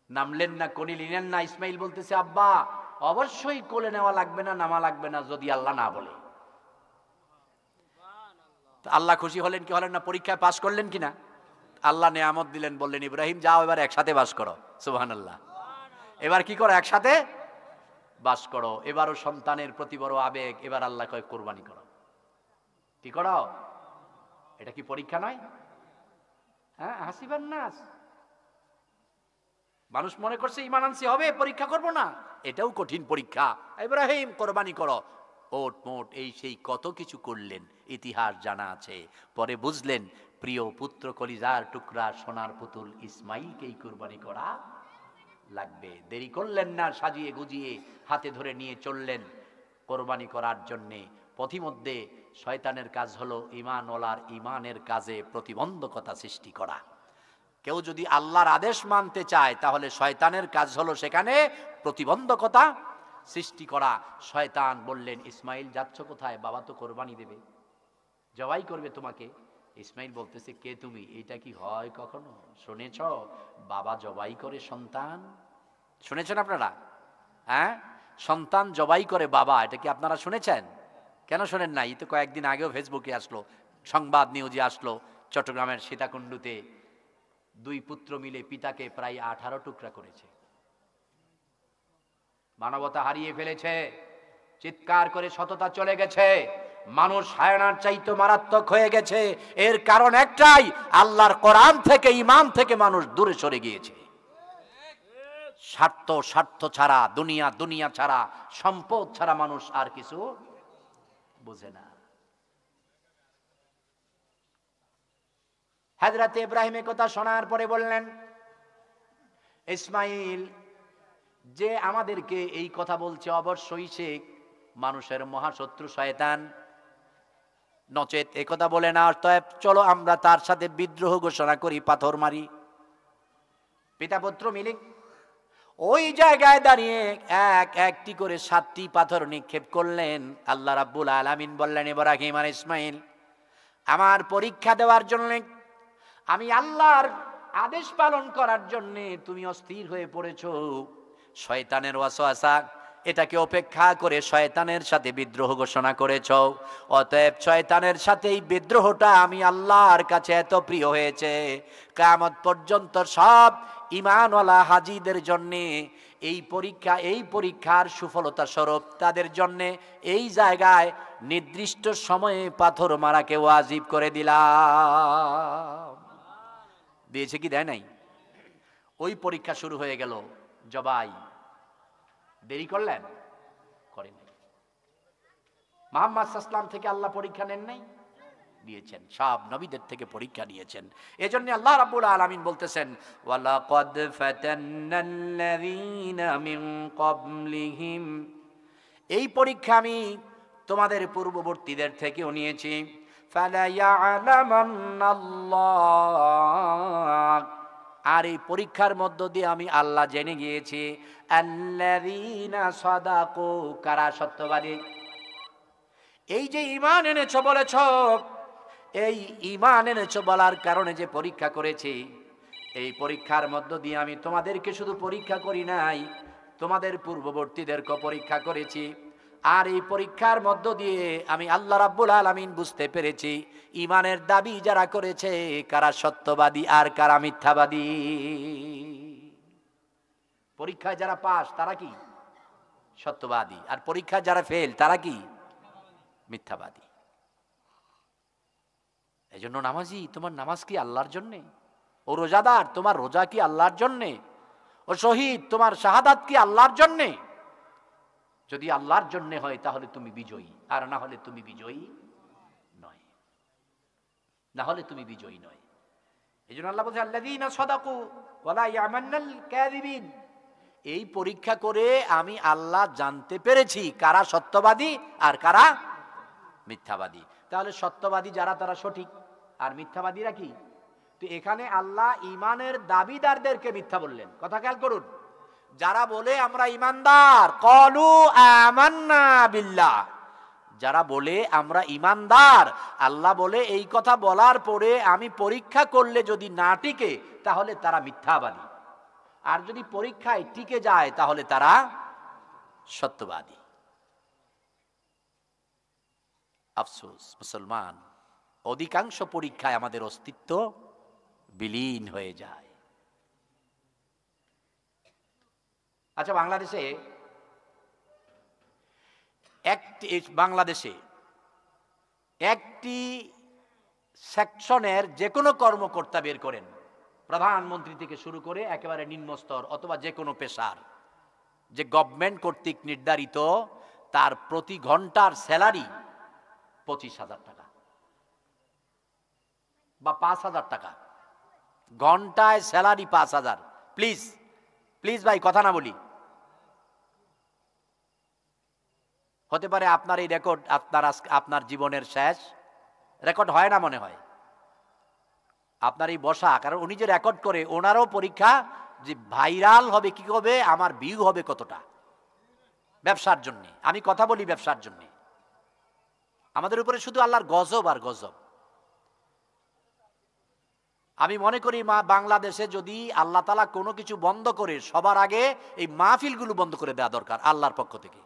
নামলেন না, কোলে নিলেন না। ইসমাইল বলতেছে, আব্বা অবশ্যই কোলে নেওয়া লাগবে না, নামা লাগবে না যদি আল্লাহ না বলে। আল্লাহ খুশি হলেন কি হলেন না? পরীক্ষায় পাশ করলেন কিনা? আল্লাহ নেয়ামত দিলেন, বললেন ইব্রাহিম যাও এবার একসাথে বাস করো। সুবহানাল্লাহ। এবার কি করো? একসাথে বাস করো। এবারও সন্তানের প্রতি বড় আবেগ, এবার আল্লাহ কয় কোরবানি করো। কি করো? এটা কি পরীক্ষা নয়? হ্যাঁ, হাসিবান নাস, মানুষ মনে করছে ঈমান আনছি হবে, পরীক্ষা করব না। এটাও কঠিন পরীক্ষা। ইব্রাহিম কোরবানি করো। ওট মোট এই সেই কত কিছু করলেন, ইতিহাস জানা আছে। পরে বুঝলেন প্রিয় পুত্র, কলিজার টুকরা, সোনার পুতুল ইসমাইলকেই কোরবানি করা লাগবে। দেরি করলেন না, সাজিয়ে গুজিয়ে হাতে ধরে নিয়ে চললেন কোরবানি করার জন্যে। পথিমধ্যে শয়তানের কাজ হলো ঈমানওয়ালার ঈমানের কাজে প্রতিবন্ধকতা সৃষ্টি করা। কেউ যদি আল্লাহর আদেশ মানতে চায় তাহলে শয়তানের কাজ হলো সেখানে প্রতিবন্ধকতা সৃষ্টি করা। শয়তান বললেন, ইসমাইল যাচ্ছ কোথায়? বাবা তো কোরবানি দেবে, জবাই করবে তোমাকে। ইসমাইল বলতেছে, কে তুমি? এটা কি হয় কখনো শুনেছ বাবা জবাই করে সন্তান? শুনেছেন আপনারা? হ্যাঁ, সন্তান জবাই করে বাবা, এটা কি আপনারা শুনেছেন? কেন শোনেন নাই? তো কয়েকদিন আগেও ফেসবুকে আসলো, সংবাদ নিউজে আসলো, চট্টগ্রামের সীতাকুণ্ডুতে দুই পুত্র মিলে পিতাকে প্রায় 18 টুকরা করেছে। মানবতা হারিয়ে ফেলেছে, চিৎকার করে সততা চলে গেছে, মানুষ হায়নার চাইতে মারাত্মক হয়ে গেছে। এর কারণ একটাই, আল্লাহর কোরআন থেকে, ঈমান থেকে মানুষ দূরে সরে গিয়েছে। স্বার্থ স্বার্থ ছাড়া, দুনিয়া দুনিয়া ছাড়া, সম্পদ ছাড়া মানুষ আর কিছু বোঝে না। হযরত ইব্রাহিমের কথা শোনার পরে বললেন, ইসমাইল যে আমাদেরকে এই কথা বলছে অবশ্যই সে মানুষের মহাশত্রু শয়তান, নচেত এই কথা বলে না। অতএব চলো আমরা তার সাথে বিদ্রোহ ঘোষণা করি, পাথর মারি। পিতা পুত্র মিলে ওই জায়গায় দাঁড়িয়ে একটি করে 7টি পাথর নিক্ষেপ করলেন। আল্লাহ রাব্বুল আলামিন বললেন, ইব্রাহিম আর ইসমাইল, আমার পরীক্ষা দেওয়ার জন্য, আমি আল্লাহর আদেশ পালন করার জন্য তুমি অস্থির হয়ে পড়েছো। শয়তানের ওয়াসওয়াসা, এটাকে উপেক্ষা করে শয়তানের সাথে বিদ্রোহ ঘোষণা করেছো। অতএব শয়তানের সাথে এই বিদ্রোহটা আমি আল্লাহর কাছে এত প্রিয় হয়েছে, কিয়ামত পর্যন্ত সব ঈমানওয়ালা হাজীদের জন্য এই পরীক্ষার সুফলতা স্বরূপ তাদের জন্য এই জায়গায় নির্দিষ্ট সময়ে পাথর মারাকে ওয়াজিব করে দিলাম। দিয়েছে কি দেয় নাই? ওই পরীক্ষা শুরু হয়ে গেল, জবাই। দেরি করলেন? করেন। মুহাম্মদ সাল্লাল্লাহু আলাইহি ওয়াসাল্লাম থেকে আল্লাহ পরীক্ষা নেন নাই? দিয়েছেন। সব নবীদের থেকে পরীক্ষা নিয়েছেন। এজন্য আল্লাহ রাব্বুল আলামিন বলতেছেন, ওয়ালাকাদ ফাতান্নাল্লাযীনা মিন ক্বাবলিহিম, এই পরীক্ষা আমি তোমাদের পূর্ববর্তীদের থেকেও নিয়েছি। ফালা ইয়া'লামান্নাল্লাহ, আর এই পরীক্ষার মধ্য দিয়ে আমি আল্লাহ জেনে গিয়েছি আল্লাযীনা সাদাকু, কারা সত্যবাদী। এই যে ঈমান এনেছো বলেছ, এই ঈমান এনেছো বলার কারণে যে পরীক্ষা করেছি, এই পরীক্ষার মধ্য দিয়ে আমি তোমাদেরকে শুধু পরীক্ষা করি নাই, তোমাদের পূর্ববর্তীদেরকে পরীক্ষা করেছি। আর এই পরীক্ষার মধ্য দিয়ে আমি আল্লাহ রাব্বুল আলামিন বুঝতে পেরেছি ঈমানের দাবি যারা করেছে কারা সত্যবাদী আর কারা মিথ্যাবাদী। পরীক্ষায় যারা পাস তারা কি? সত্যবাদী। আর পরীক্ষায় যারা ফেল তারা কি? মিথ্যাবাদী। এই জন্য নামাজি, তোমার নামাজ কি আল্লাহর জন্যে? ও রোজাদার, তোমার রোজা কি আল্লাহর জন্যে? ও শহীদ, তোমার শাহাদাত কি আল্লাহর জন্যে? যদি আল্লাহর জন্যে হয় তাহলে তুমি বিজয়ী, আর না হলে তুমি বিজয়ী নয়, না হলে তুমি বিজয়ী নয়। এই জন্য আল্লাহ বলছে আল্লাযীনা সাদাকু ওয়ালা ইয়ামান্নাল কাযিবিন, এই পরীক্ষা করে আমি আল্লাহ জানতে পেরেছি কারা সত্যবাদী আর কারা মিথ্যাবাদী। তাহলে সত্যবাদী যারা তারা সঠিক, আর মিথ্যাবাদীরা কি? তো এখানে আল্লাহ ঈমানের দাবিদারদেরকে মিথ্যা বললেন। কথা খেয়াল করুন, যারা বলে আমরা ঈমানদার, ক্বালু আমান্না বিল্লাহ, যারা বলে আমরা ইমানদার, আল্লাহ বলে এই কথা বলার পরে আমি পরীক্ষা করলে যদি না টিকে তাহলে তারা মিথ্যাবাদী, আর যদি পরীক্ষায় টিকে যায় তাহলে তারা সত্যবাদী। আফসোস, মুসলমান অধিকাংশ পরীক্ষায় আমাদের অস্তিত্ব বিলীন হয়ে যায়। আচ্ছা, বাংলাদেশে একটি সেকশনের যে কোনো কর্মকর্তা বের করেন, প্রধানমন্ত্রী থেকে শুরু করে একেবারে নিম্ন স্তর অথবা যে কোনো পেশার, যে গভর্নমেন্ট কর্তৃক নির্ধারিত, তার প্রতি ঘন্টার স্যালারি 25,000 টাকা বা 5,000 টাকা। ঘন্টায় স্যালারি 5,000। প্লিজ প্লিজ ভাই, কথা না বলি। হতে পারে আপনার এই রেকর্ড আপনার জীবনের শেষ রেকর্ড হয় না মনে হয় আপনার এই বসা, কারণ উনি যে রেকর্ড করে ওনারও পরীক্ষা যে ভাইরাল হবে কি হবে, আমার ভিউ হবে কতটা। ব্যবসার জন্য আমি কথা বলি, ব্যবসার জন্য আমাদের উপরে শুধু আল্লাহর গজব আর গজব। আমি মনে করি বাংলাদেশে যদি আল্লাহ তাআলা কোনো কিছু বন্ধ করে, সবার আগে এই মাহফিলগুলো বন্ধ করে দেওয়া দরকার আল্লাহর পক্ষ থেকে।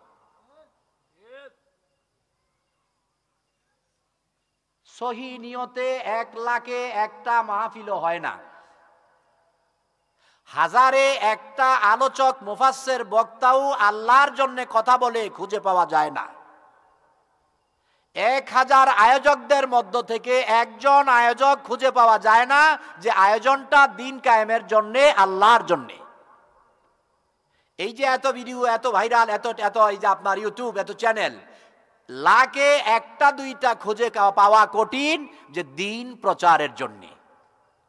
সহি নিয়তে 1 লাখে একটা মাহফিলও হয় না, হাজারে একটা আলোচক মুফাসসির বক্তাও আল্লাহর জন্য কথা বলে খুঁজে পাওয়া যায় না। 1000 আয়োজকদের মধ্য থেকে একজন আয়োজক খুঁজে পাওয়া যায় না যে আয়োজনটা দিন কায়েমের জন্য, আল্লাহর জন্য। এই যে এত ভিডিও, এত ভাইরাল, এত এই যে আপনার ইউটিউব, এত চ্যানেল, লাখে একটা দুইটা খুঁজে পাওয়া কঠিন যে দিন প্রচারের জন্য,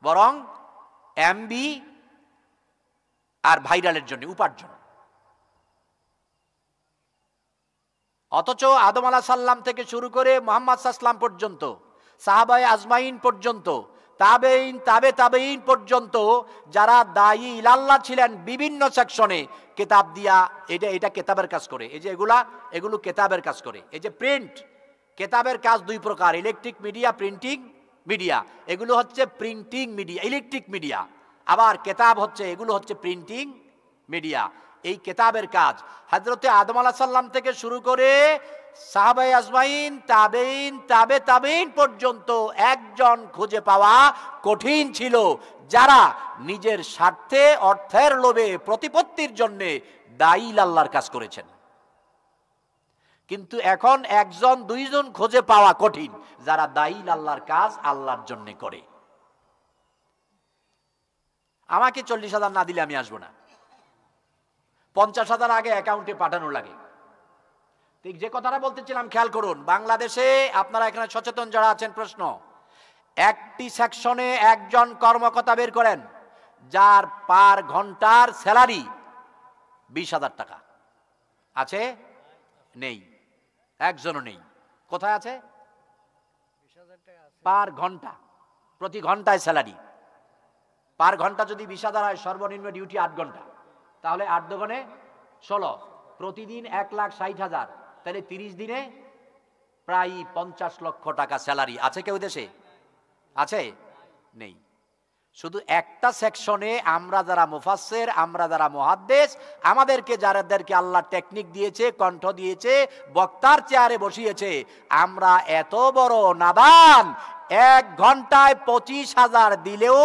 বরং এমবি আর ভাইরালের জন্য, উপার্জন। অথচ আদম আলাইহিস সালাম থেকে শুরু করে মুহাম্মদ সাল্লাল্লাহু আলাইহি ওয়াসাল্লাম পর্যন্ত, সাহাবায়ে আজমাইন পর্যন্ত, তাবেঈন, তাবেঈন পর্যন্ত যারা দায়ী ইলাল্লাহ ছিলেন বিভিন্ন সেকশনে, কিতাব দিয়া, এটা কিতাবের কাজ করে। এই যে এগুলো কিতাবের কাজ করে। এই যে প্রিন্ট, কিতাবের কাজ 2 প্রকার, ইলেকট্রিক মিডিয়া, প্রিন্টিং মিডিয়া। এগুলো হচ্ছে প্রিন্টিং মিডিয়া, ইলেকট্রিক মিডিয়া। আবার কিতাব হচ্ছে, এগুলো হচ্ছে প্রিন্টিং মিডিয়া। এই কিতাবের কাজ হযরতে আদম আলাইহিস সালাম থেকে শুরু করে সাহাবায়ে আজমাইন, তাবেঈন, তাবেঈন পর্যন্ত একজন খুঁজে পাওয়া কঠিন ছিল যারা নিজের স্বার্থে, অর্থের লোভে, প্রতিপত্তির জন্য দায়ী আল্লাহর কাজ করেছেন। কিন্তু এখন 1 2 জন খুঁজে পাওয়া কঠিন যারা দায়ী আল্লাহর কাজ আল্লাহর জন্য করে। আমাকে 40,000 না দিলে আমি আসবো না, 50,000 আগে অ্যাকাউন্টে পাঠানো লাগে। ঠিক যে কথাটা বলতেছিলাম, খেয়াল করুন, বাংলাদেশে আপনারা এখানে সচেতন যারা আছেন, প্রশ্ন, একটি সেকশনে একজন কর্মকর্তা বের করেন যার পার ঘন্টার স্যালারি 20,000 টাকা। আছে? নেই, একজনও নেই। কোথায় আছে? পার ঘন্টা, প্রতি ঘন্টায় স্যালারি। পার ঘন্টা যদি 20,000 হয়, সর্বনিম্ন ডিউটি 8 ঘন্টা, তাহলে 8 দুগুণে 16, প্রতিদিন 1,60,000, তাহলে 30 দিনে প্রায় 50 লক্ষ টাকা স্যালারি। আছে কেউ দেশে? আছে? নেই। শুধু একটা সেকশনে আমরা যারা মুফাসসির, আমরা যারা মুহাদ্দিস, আমাদেরকে যাদেরকে আল্লাহ টেকনিক দিয়েছে, কণ্ঠ দিয়েছে, বক্তার চেয়ারে বসিয়েছে, আমরা এত বড় নাদান, 1 ঘন্টায় 25,000 দিলেও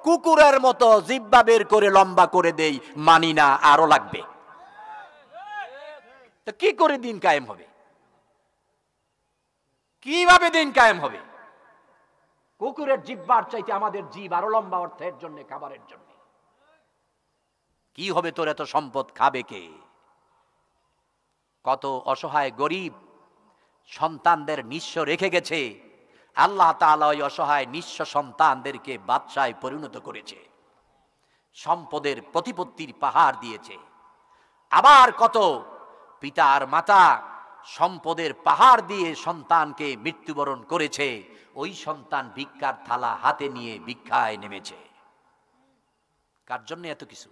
কুকুরের মতো জিহ্বা বের করে লম্বা করে দেই, মানি না, আরো লাগবে। তো কি করে দিন কায়েম হবে? কিভাবে দিন কায়েম হবে? কুকুরের জিহ্বার চাইতে আমাদের জিহ্ব আরো লম্বা, অর্থের জন্য, খাবারের জন্য। কি হবে তোর এত সম্পদ, খাবে কে? কত অসহায় গরিব সন্তানদের নিঃস্ব রেখে গেছে। আল্লাহ তাআলা ওই অসহায় নিঃস্ব সন্তানদেরকে বাদশায় পরিণত করেছে, সম্পদের প্রতিপত্তির পাহাড় দিয়েছে। আবার কত পিতা আর মাতা সম্পদের পাহাড় দিয়ে সন্তানকে মৃত্যুবরণ করেছে, ওই সন্তান ভিক্ষার থালা হাতে নিয়ে ভিক্ষায় নেমেছে। কার জন্য এত কিছু?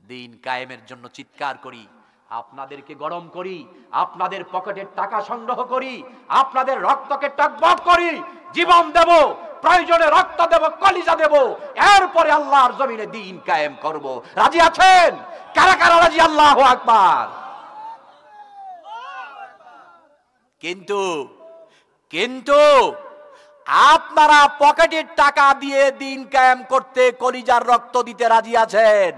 দিন কায়েমের জন্য চিৎকার করি, আপনাদেরকে গরম করি, আপনাদের পকেটের টাকা সংগ্রহ করি, আপনাদের রক্তকে টকবক করি, জীবন দেব, প্রয়োজনে রক্ত দেব, কলিজা দেব, এরপরে আল্লাহর জমিনে দ্বীন কায়েম করব। রাজি আছেন? কারা কারা রাজি? আল্লাহু আকবার। কিন্তু কিন্তু আপনারা পকেটের টাকা দিয়ে দ্বীন কায়েম করতে কলিজার রক্ত দিতে রাজি আছেন,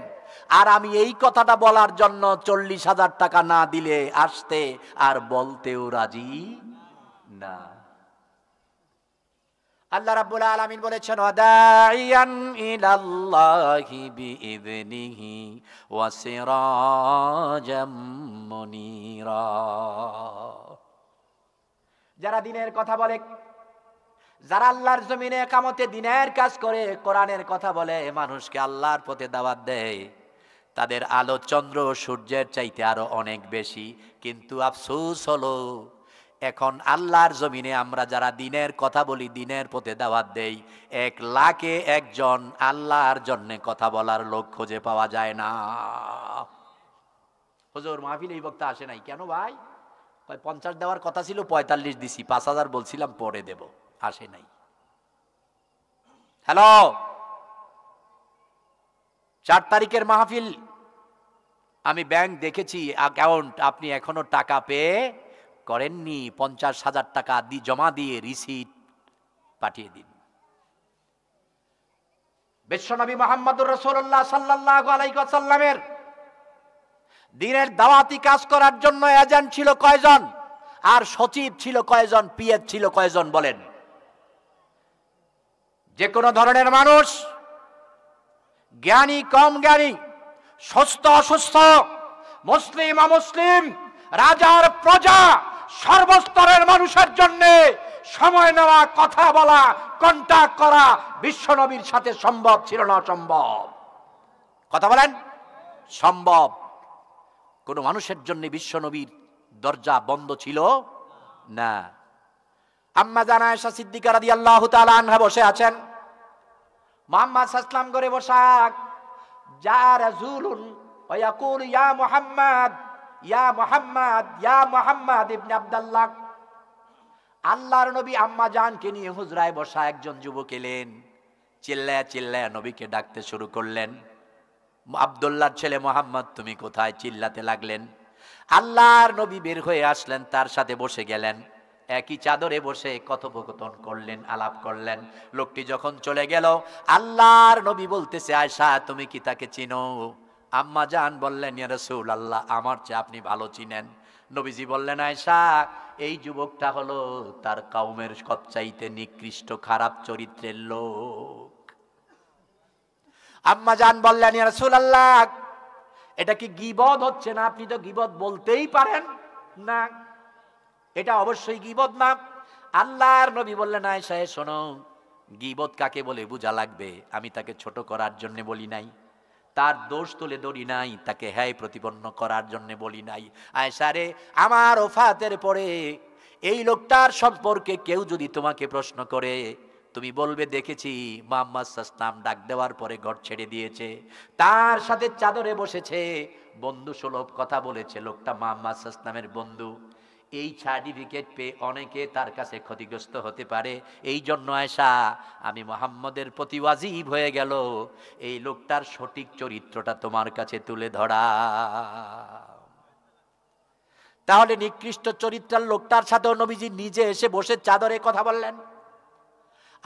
আর আমি এই কথাটা বলার জন্য 40,000 টাকা না দিলে আসতে আর বলতেও রাজি না। আল্লাহ রাব্বুল আলামিন বলেছেন, ওয়াদাইয়ান ইলাল্লাহি বিইযনিহি ওয়া সিরাজাম মুনীরা। যারা দ্বীনের কথা বলে, যারা আল্লাহর জমিনে ইকামতে দ্বীনের কাজ করে, কোরআনের কথা বলে, মানুষকে আল্লাহর পথে দাওয়াত দেয়, তাদের আলো চন্দ্র সূর্যের চাইতে আরো অনেক বেশি। কিন্তু আফসোস হলো, এখন আল্লাহর জমিনে আমরা যারা দ্বীনের কথা বলি, দ্বীনের পথে দাওয়াত দেই, 1 লাখে 1 জন আল্লাহর জন্য কথা বলার লোক খুঁজে পাওয়া যায় না। হুজুর মাহফিলে এই বক্তা আসে নাই কেন ভাই? 50 দেওয়ার কথা ছিল, 45 দিছি, 5,000 বলছিলাম পরে দেব, আসে নাই। হ্যালো, 4 তারিখের মাহফিল আমি ব্যাংক দেখেছি, অ্যাকাউন্ট, আপনি এখনো টাকা পে করেননি, 50,000 টাকা জমা দিয়ে রিসিট পাঠিয়ে দিন। বিশ্বনবী মুহাম্মদুর রাসূলুল্লাহ সাল্লাল্লাহু আলাইহি ওয়াসাল্লামের দ্বীনের দাওয়াতি কাজ করার জন্য এজেন্ট ছিল কয়জন, আর সচিব ছিল কয়জন, পিএস ছিল কয়জন বলেন? যে কোনো ধরনের মানুষ, জ্ঞানী কম জ্ঞানী, সুস্থ অসুস্থ, মুসলিম অমুসলিম, রাজার প্রজা, সর্বস্তরের মানুষের জন্য সময় নেওয়া, কথা বলা, কন্টাক্ট করা বিশ্বনবীর সাথে সম্ভব ছিল না? সম্ভব? কথা বলেন, সম্ভব। কোন মানুষের জন্য বিশ্বনবীর দরজা বন্ধ ছিল না। আম্মা জান আয়েশা সিদ্দিকা রাদিয়াল্লাহু তাআলা আনহা বসে আছেন, মুহাম্মদ সাল্লাল্লাহু আলাইহি ওয়াসাল্লাম করে বসাক, যা রাসূলুন ওয়া ইয়াকুলু ইয়া মুহাম্মদ, ইয়া মুহাম্মদ, ইয়া মুহাম্মদ ইবনে আব্দুল্লাহ। আল্লাহর নবী আম্মা জানকে নিয়ে হুজরায় বসা একজন যুবক এলেন, চিল্লায়া চিল্লায়া নবীকে ডাকতে শুরু করলেন, আব্দুল্লাহর ছেলে মুহাম্মদ তুমি কোথায়? চিল্লাতে লাগলেন। আল্লাহর নবী বের হয়ে আসলেন, তার সাথে বসে গেলেন, একই চাদরে বসে কথোপকথন করলেন, আলাপ করলেন। লোকটি যখন চলে গেল, আল্লাহর নবী বলতেছে, আয়েশা তুমি কি তাকে চিনো? আম্মা জান বললেন, ইয়া রাসূলুল্লাহ, আমার চেয়ে আপনি ভালো চিনেন। নবীজি বললেন, আয়েশা এই যুবকটা হলো তার কওমের সবচাইতে নিকৃষ্ট খারাপ চরিত্রের লোক। আম্মা জান বললেন, ইয়া রাসূলুল্লাহ এটা কি গীবত হচ্ছে না? আপনি তো গীবত বলতেই পারেন না, এটা অবশ্যই গীবত না। আল্লাহর নবী বললেন, আয়েশা শোনো, গীবত কাকে বলে বুঝা লাগবে। আমি তাকে ছোট করার জন্য বলি নাই, তার দোষ তুলে ধরি নাই, তাকে হ্যায় প্রতিপন্ন করার জন্য বলি নাই। আয়েশা রে, আমার ওফাতের পরে এই লোকটার সম্পর্কে কেউ যদি তোমাকে প্রশ্ন করে, তুমি বলবে দেখেছি মুহাম্মদ সাল্লাল্লাহু আলাইহি ওয়াসাল্লাম ডাক দেওয়ার পরে ঘর ছেড়ে দিয়েছে, তার সাথে চাদরে বসেছে, বন্ধু সুলভ কথা বলেছে, লোকটা মুহাম্মদ সাল্লাল্লাহু আলাইহি ওয়াসাল্লামের বন্ধু। এই সার্টিফিকেট পেয়ে অনেকে তার কাছে ক্ষতিগ্রস্ত হতে পারে। এই জন্য আয়েশা আমি মুহাম্মদের প্রতি ওয়াজিব হয়ে গেল এই লোকটার সঠিক চরিত্রটা তোমার কাছে তুলে ধরা। তাহলে নিকৃষ্ট চরিত্রের লোকটার সাথেও নবীজি নিজে এসে বসে চাদরে কথা বললেন।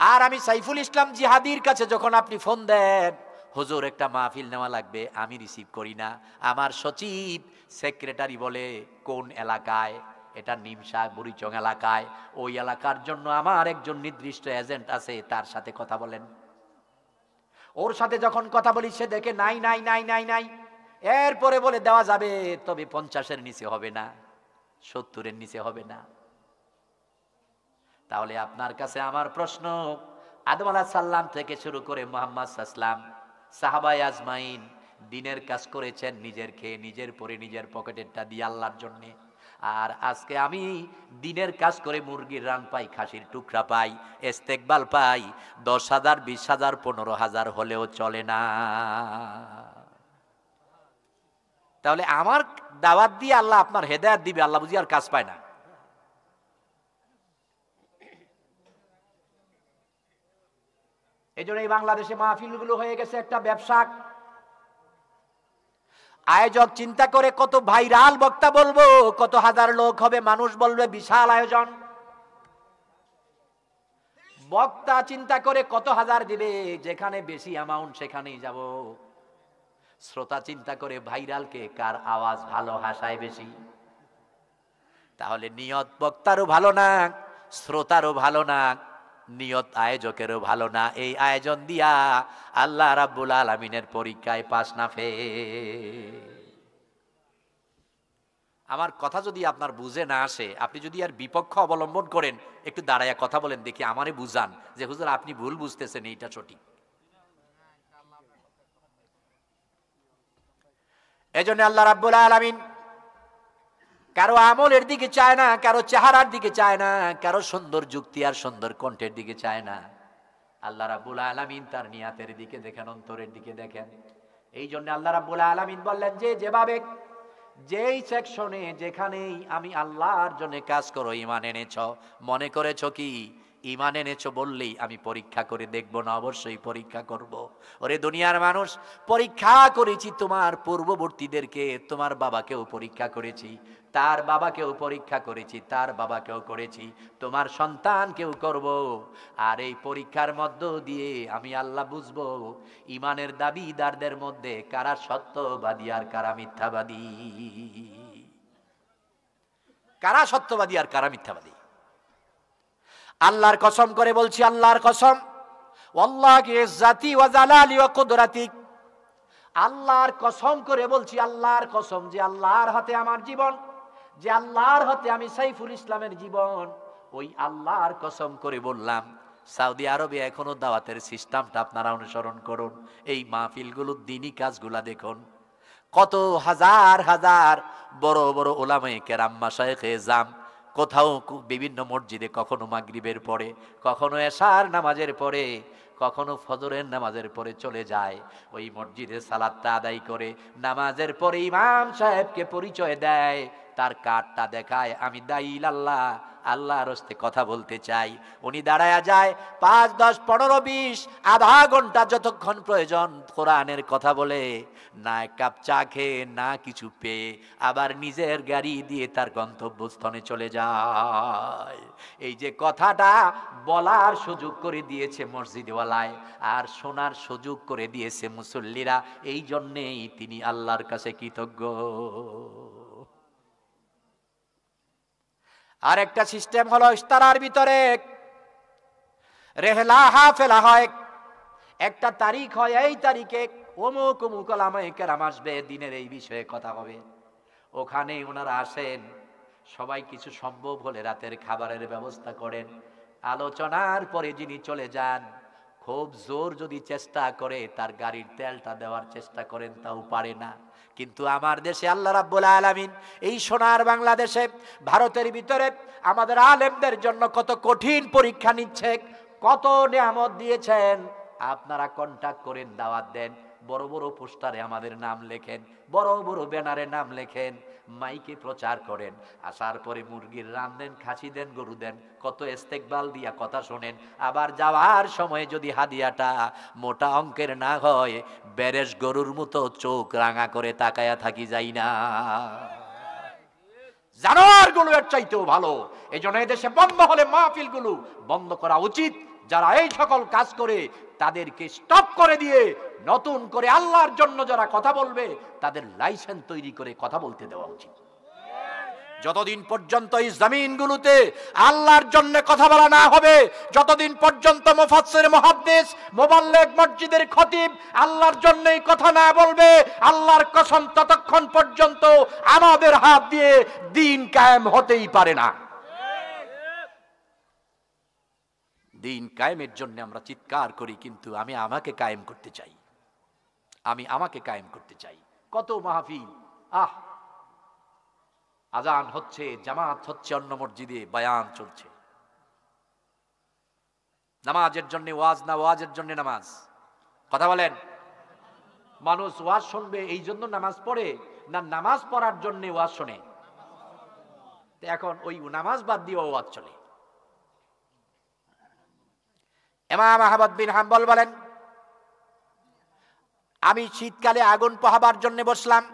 আর আমি সাইফুল ইসলাম জিহাদির কাছে যখন আপনি ফোন দেন, হুজুর একটা মাহফিল নেওয়া লাগবে, আমি রিসিভ করি না। আমার সচিব সেক্রেটারি বলে কোন এলাকায়? এটা নিমশা বুড়িচং এলাকায়, ওই এলাকার জন্য আমার একজন নির্দিষ্ট এজেন্ট আছে, তার সাথে কথা বলেন। ওর সাথে যখন কথা বলি, সে দেখে নাই নাই নাই নাই নাই, এরপরে বলে দেওয়া যাবে, তবে 50-এর নিচে হবে না, 70-এর নিচে হবে না। তাহলে আপনার কাছে আমার প্রশ্ন, আদম আলাইহিস সালাম থেকে শুরু করে মুহাম্মদ সাল্লাল্লাহু আলাইহি ওয়াসাল্লাম, সাহাবায়ে আজমাইন দ্বীনের কাজ করেছেন নিজের খেয়ে, নিজের পরে, নিজের পকেটেরটা দিয়ে আল্লাহর জন্য। আর আজকে আমি দ্বীনের কাজ করে মুরগির রান পাই, খাসির টুকরা পাই, ইস্তেকবাল পাই, 10,000, 20,000, 15,000 হলেও চলে না। তাহলে আমার দাওয়াত দিয়ে আল্লাহ আপনার হেদায়েত দিবে, আল্লাহ বুঝি আর কাজ পায় না? এই জন্য এই বাংলাদেশে মাহফিলগুলো হয়ে গেছে একটা ব্যবসা। আয়োজক চিন্তা করে কত ভাইরাল বক্তা বলবো, কত হাজার লোক হবে, মানুষ বলবে, বিশাল আয়োজন। বক্তা চিন্তা করে কত হাজার দিবে, যেখানে বেশি অ্যামাউন্ট সেখানেই যাব। শ্রোতা চিন্তা করে ভাইরালকে কার আওয়াজ ভালো, হাসায় বেশি। তাহলে নিয়ত বক্তারও ভালো না, শ্রোতারও ভালো না, নিয়ত আয়োজকেরও ভালো না। এই আয়োজন দিয়া আল্লাহ রাব্বুল আলামিনের পরীক্ষায় পাস না ফেল। আমার কথা যদি আপনার বুঝে না আসে, আপনি যদি আর বিপক্ষ অবলম্বন করেন, একটু দাঁড়ায়া কথা বলেন দেখি, আমারে বুঝান যে হুজুর আপনি ভুল বুঝতেছেন, এইটা সঠিক। এজন্য আল্লাহ রাব্বুল আলামিন কারো আমলের দিকে চায় না, কারো চেহারার দিকে চায় না, কারো সুন্দর যুক্তি আর সুন্দর কণ্ঠের দিকে চায় না। আল্লাহ রাব্বুল আলামিন তার নিয়াতের দিকে দেখেন, অন্তরের দিকে দেখেন। এই জন্য আল্লাহ রাব্বুল আলামিন বললেন যে যেভাবে যেই সেকশনে যেখানেই আমি আল্লাহর জন্য কাজ করো, ঈমান এনেছ, মনে করেছ কি ঈমান এনেছো বললেই আমি পরীক্ষা করে দেখব না? অবশ্যই পরীক্ষা করব। ওরে দুনিয়ার মানুষ, পরীক্ষা করেছি তোমার পূর্ববর্তীদেরকে, তোমার বাবাকেও পরীক্ষা করেছি, তার বাবাকেও পরীক্ষা করেছি, তার বাবাকেও করেছি, তোমার সন্তানকেও করব। আর এই পরীক্ষার মধ্য দিয়ে আমি আল্লাহ বুঝবো ঈমানের দাবিদারদের মধ্যে কারা সত্যবাদী আর কারা মিথ্যাবাদী, কারা সত্যবাদী আর কারা মিথ্যাবাদী। আল্লাহর কসম করে বলছি, আল্লাহর কসম, ওয়াল্লাহি ইজ্জাতি ওয়া জালালি ওয়া কুদরাতি, আল্লাহর কসম করে বলছি, আল্লাহর কসম, যে আল্লাহর হাতে আমার জীবন, যে আল্লাহর হাতে আমি সাইফুল ইসলামের জীবন, ওই আল্লাহর কসম করে বললাম, সৌদি আরবে এখনো দাওয়াতের সিস্টেমটা আপনারা অনুসরণ করুন। এই মাহফিলগুলো, দ্বীনি কাজগুলা দেখুন, কত হাজার হাজার বড় বড় উলামায়ে কেরাম, মাশায়েখে জাম, কোথাও বিভিন্ন মসজিদে কখনো মাগরিবের পরে, কখনো এশার নামাজের পরে, কখনো ফজরের নামাজের পরে চলে যায় ওই মসজিদে সালাতটা আদায় করে, নামাজের পরে ইমাম সাহেবকে পরিচয় দেয়, তার কার্ডটা দেখায়, আমি দাইল আল্লাহ, আল্লাহর হস্তে কথা বলতে চাই। উনি দাঁড়ায়া যায় 5, 10, 15, 20, আধা ঘন্টা যতক্ষণ প্রয়োজন কোরআনের কথা বলে, না এক কাপ চা খেয়ে, না কিছু পেয়ে, আবার নিজের গাড়ি দিয়ে তার গন্তব্যস্থানে চলে যায়। এই যে কথাটা বলার সুযোগ করে দিয়েছে মসজিদওয়ালায়, আর শোনার সুযোগ করে দিয়েছে মুসল্লিরা, এই জন্যেই তিনি আল্লাহর কাছে কৃতজ্ঞ। আর একটা সিস্টেম হলো, ইস্তারার ভিতরে রেহলা হাফেলা হয়, একটা তারিখ হয়, এই তারিখে অমুক অমুক ওলামায়ে কেরাম আসবে, দিনের এই বিষয়ে কথা হবে। ওখানে ওনারা আসেন, সবাই কিছু সম্ভব হলে রাতের খাবারের ব্যবস্থা করেন। আলোচনার পরে যিনি চলে যান, খুব জোর যদি চেষ্টা করে তার গাড়ির তেলটা দেওয়ার চেষ্টা করেন, তাও পারে না। কিন্তু আমার দেশে আল্লাহ রাব্বুল আলামিন এই সোনার বাংলাদেশে, ভারতের ভিতরে আমাদের আলেমদের জন্য কত কঠিন পরীক্ষা নিচ্ছে, কত নিয়ামত দিয়েছেন। আপনারা কন্টাক্ট করেন, দাওয়াত দেন, বড় বড় পোস্টারে আমাদের নাম লেখেন, বড় বড় ব্যানারে নাম লেখেন, মাইকে প্রচার করেন, আসার পরে মুরগির রান দেন, খাসি দেন, গরু দেন, কত ইস্তেকবাল দিয়া কথা শোনেন। আবার যাওয়ার সময় যদি হাদিয়াটা মোটা অঙ্কের না হয়, বেরেশ গরুর মতো চোখ রাঙা করে তাকায়া থাকি যাই না, জানোয়ারগুলো এর চাইতেও ভালো। এই জন্য এদেশে বন্ধ হলে মাহফিলগুলো বন্ধ করা উচিত। যারা এই সকল কাজ করে তাদেরকে স্টপ করে দিয়ে নতুন করে আল্লাহর জন্য যারা কথা বলবে তাদের লাইসেন্স তৈরি করে কথা বলতে দেওয়া উচিত। যতদিন পর্যন্ত এই জমিনগুলোতে আল্লাহর জন্য কথা বলা না হবে, যতদিন পর্যন্ত মুফাসসির, মুহাদ্দিস, মুবাল্লিগ, মসজিদের খতিব আল্লাহর জন্যই কথা না বলবে, আল্লাহর কসম, ততক্ষণ পর্যন্ত আমাদের হাত দিয়ে দ্বীন কায়েম হতেই পারে না। দ্বীন কায়েমের জন্য আমরা চিৎকার করি, কিন্তু আমি আমাকে কায়েম করতে চাই, আমি আমাকে কায়েম করতে চাই। কত মাহফিল, আজান হচ্ছে, জামাত হচ্ছে, অন্য মসজিদে বয়ান চলছে, নামাজের জন্য ওয়াজ না, ওয়াজের জন্য নামাজ। কথা বলেন, মানুষ ওয়াজ শুনবে এই জন্য নামাজ পড়ে, না নামাজ পড়ার জন্য ওয়াজ শোনে? এখন ওই নামাজ বাদ দিয়ে ওয়াজ চলে। ইমাম আহমদ বিন হাম্বল বলেন, আমি শীতকালে আগুন পোহাবার জন্য বসলাম।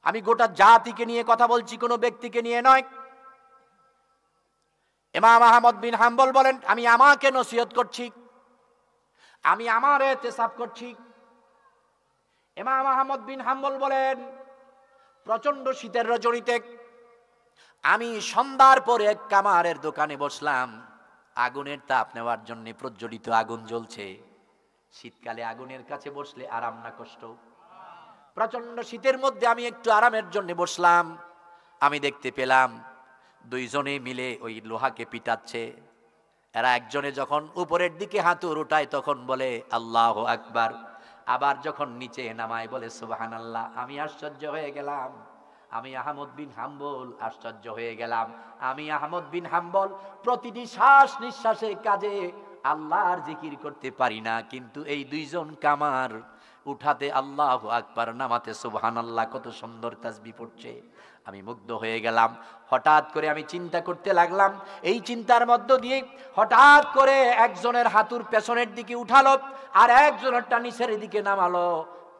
আমি গোটা জাতিকে নিয়ে কথা বলছি, কোনো ব্যক্তিকে নিয়ে নয়। ইমাম আহমদ বিন হাম্বল বলেন, আমি আমাকে নসিহত করছি, আমি আমার ইহতিসাব করছি। ইমাম আহমদ বিন হাম্বল বলেন, প্রচন্ড শীতের রজনীতে আমি সন্ধ্যার পরে এক কামারের দোকানে বসলাম। আগুনের তাপ নেওয়ার জন্য প্রজ্বলিত আগুন জ্বলছে। শীতকালে আগুনের কাছে বসলে আরাম না কষ্ট? প্রচন্ড শীতের মধ্যে আমি একটু আরামের জন্য বসলাম। আমি দেখতে পেলাম দুইজনে মিলে ওই লোহাকে পিটাচ্ছে। এরা একজনে যখন উপরের দিকে হাতুড় উঠায় তখন বলে আল্লাহু আকবার, আবার যখন নিচে নামায় বলে সুবহানাল্লাহ। আমি আশ্চর্য হয়ে গেলাম। আমি আহমদ বিন হাম্বল আশ্চর্য হয়ে গেলাম। আমি আহমদ বিন হাম্বল প্রতিটি শ্বাস নিঃশ্বাসে কাজে আল্লাহর জিকির করতে পারি না, কিন্তু এই দুইজন কামার উঠাতে আল্লাহু আকবার, নামাতে সুবহানাল্লাহ, কত সুন্দর তাসবিহ পড়ছে। আমি মুগ্ধ হয়ে গেলাম। হঠাৎ করে আমি চিন্তা করতে লাগলাম। এই চিন্তার মধ্য দিয়ে হঠাৎ করে একজনের হাতুর পেছনের দিকে উঠালো, আর একজনেরটা নিচের দিকে নামালো।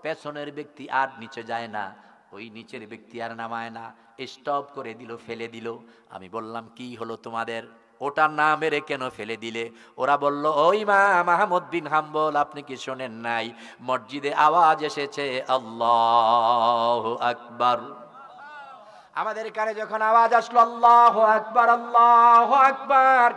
পেছনের ব্যক্তি আর নিচে যায় না, ওই নিচের ব্যক্তি আর নামায় না, স্টপ করে দিল, ফেলে দিল। আমি বললাম, কি হলো তোমাদের? ওটা না মেরে কেন ফেলে দিলে? ওরা বলল, ওই ইমাম আহমদ বিন হাম্বল, আপনি কি শোনেন নাই? মসজিদে আওয়াজ এসেছে আল্লাহু আকবার। আমাদের কানে যখন আওয়াজ আসলো আল্লাহু আকবার, আল্লাহু আকবার,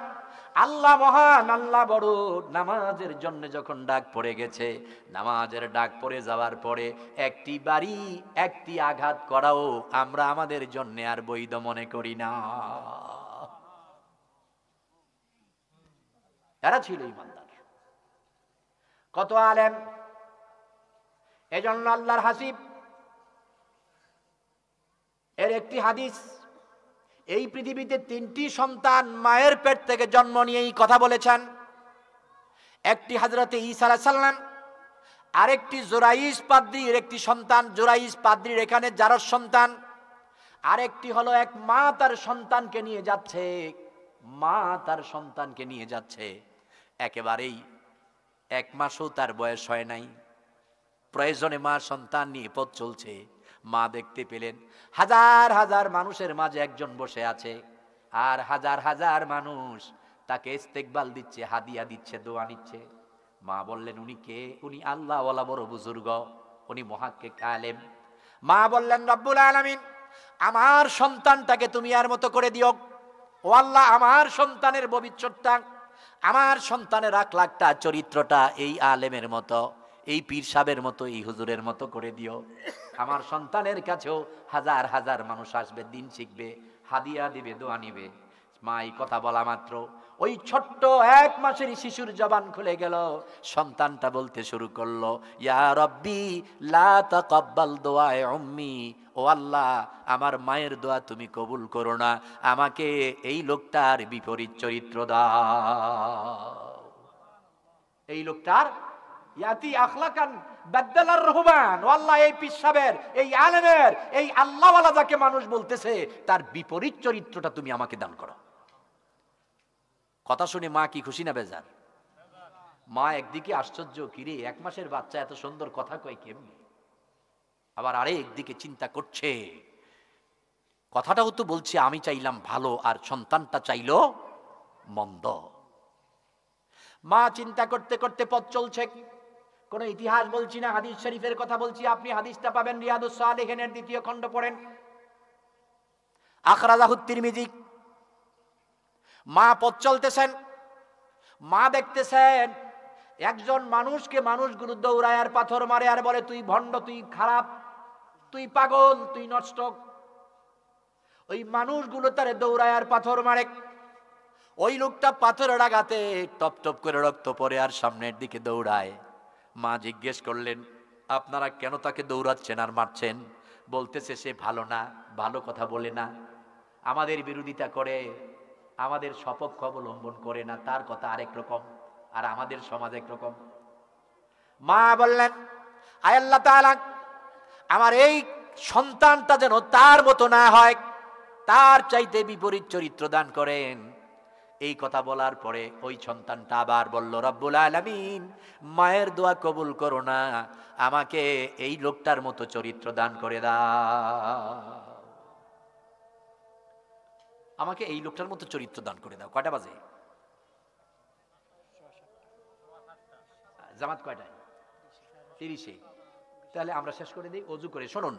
আল্লাহ মহান, আল্লাহ বড়, নামাজের জন্য যখন ডাক পড়ে গেছে, নামাজের ডাক পড়ে যাওয়ার পরে একটি বাড়ি, একটি আঘাত করাও আমরা আমাদের জন্য আর বৈধ মনে করি না। এরা ছিল ইমানদার। কত আলেম! এজন্য আল্লাহর হাসিব এর একটি হাদিস, এই পৃথিবীতে 3টি সন্তান মায়ের পেট থেকে জন্ম নিয়েই কথা বলেছেন। একটি হযরতে ঈসা আলাইহিস সালাম, আরেকটি জোরাইস পাদ্রীর একটি সন্তান, জোরাইস পাদ্রীর এখানে জারজ সন্তান। আরেকটি হলো এক মা তার সন্তানকে নিয়ে যাচ্ছে, মা তার সন্তানকে নিয়ে যাচ্ছে, একেবারেই 1 মাসও তার বয়স হয় নাই। প্রয়োজনে মা সন্তান নিয়ে পথ চলছে। মা দেখতে পেলেন হাজার হাজার মানুষের মাঝে একজন বসে আছে, আর হাজার হাজার মানুষ তাকে ইস্তেকবাল দিচ্ছে, হাদিয়া দিচ্ছে, দোয়া নিচ্ছে। মা বললেন, উনি কে? উনি আল্লাহওয়ালা বড় বুজুর্গ, উনি মুহাক্কিক আলেম। মা বললেন, রব্বুল আলামিন, আমার সন্তানটাকে তুমি আর মতো করে দিও। ও আল্লাহ, আমার সন্তানের ভবিষ্যৎটা, আমার সন্তানের আখলাকটা, চরিত্রটা এই আলেমের মতো, এই পীর সাহেবের মতো, এই হুজুরের মতো করে দিও। আমার সন্তানের কাছেও হাজার হাজার মানুষ আসবে, দিন শিখবে, হাদিয়া দিবে, দোয়া নিবে। মা এই কথা বলা মাত্র ওই ছোট্ট 1 মাসের শিশুর জবান খুলে গেল। সন্তানটা বলতে শুরু করলো, ইয়া রব্বি লা তাকাব্বাল দুআয়ে উম্মি, ও আল্লাহ, আমার মায়ের দোয়া তুমি কবুল করো না, আমাকে এই লোকটার বিপরীত চরিত্র দাও। এই লোকটার ইয়াতি আখলাকান বাদদালার রহমান, ও আল্লাহ, এই পীর সাহেবের, এই আলেমের, এই আল্লাহওয়ালা যাকে মানুষ বলতেছে, তার বিপরীত চরিত্রটা তুমি আমাকে দান করো। কথা শুনে মা কি খুশি না বেজার? মা একদিকে আশ্চর্য, কিরে 1 মাসের বাচ্চা এত সুন্দর কথা কয় কেমনি? আবার আরেকদিকে চিন্তা করছে, কথাটাও তো বলছে আমি চাইলাম ভালো, আর সন্তানটা চাইলো মন্দ। মা চিন্তা করতে করতে পথ চলছে। কোন ইতিহাস বলছি না, হাদিস শরীফের কথা বলছি। আপনি হাদিসটা পাবেন রিয়াদুস সালিহিনের 2য় খণ্ড পড়েন, আখরাজাহু তিরমিজি। মা পথ চলতেছেন, মা দেখতেছেন একজন মানুষকে মানুষগুলো দৌড়ায় আর পাথর মারে আর বলে, তুই ভণ্ড, তুই খারাপ, তুই পাগল, তুই নষ্ট। ওই মানুষগুলো তারে দৌড়ায় আর পাথর মারে। ওই লোকটা পাথরের আঘাতে টপ টপ করে রক্ত পড়ে আর সামনের দিকে দৌড়ায়। মা জিজ্ঞেস করলেন, আপনারা কেন তাকে দৌড়াচ্ছেন আর মারছেন? বলতেছে, সে ভালো না, ভালো কথা বলে না, আমাদের বিরোধিতা করে, আমাদের সপক্ষ অবলম্বন করে না, তার কথা আরেক রকম, আর আমাদের সমাজ একরকম। মা বললেন, আয় আল্লাহ তাআলা, আমার এই সন্তানটা যেন তার মতো না হয়, তার চাইতে বিপরীত চরিত্র দান করেন। এই কথা বলার পরে ওই সন্তানটা আবার বলল, রব্বুল আলামিন, মায়ের দোয়া কবুল করো না, আমাকে এই লোকটার মতো চরিত্র দান করে দাও, আমাকে এই লোকটার মতো চরিত্র দান করে দাও। কয়টা বাজে? জামাত কয়টায়? 30-এ। তাহলে আমরা শেষ করে দিই, অজু করে। শুনুন,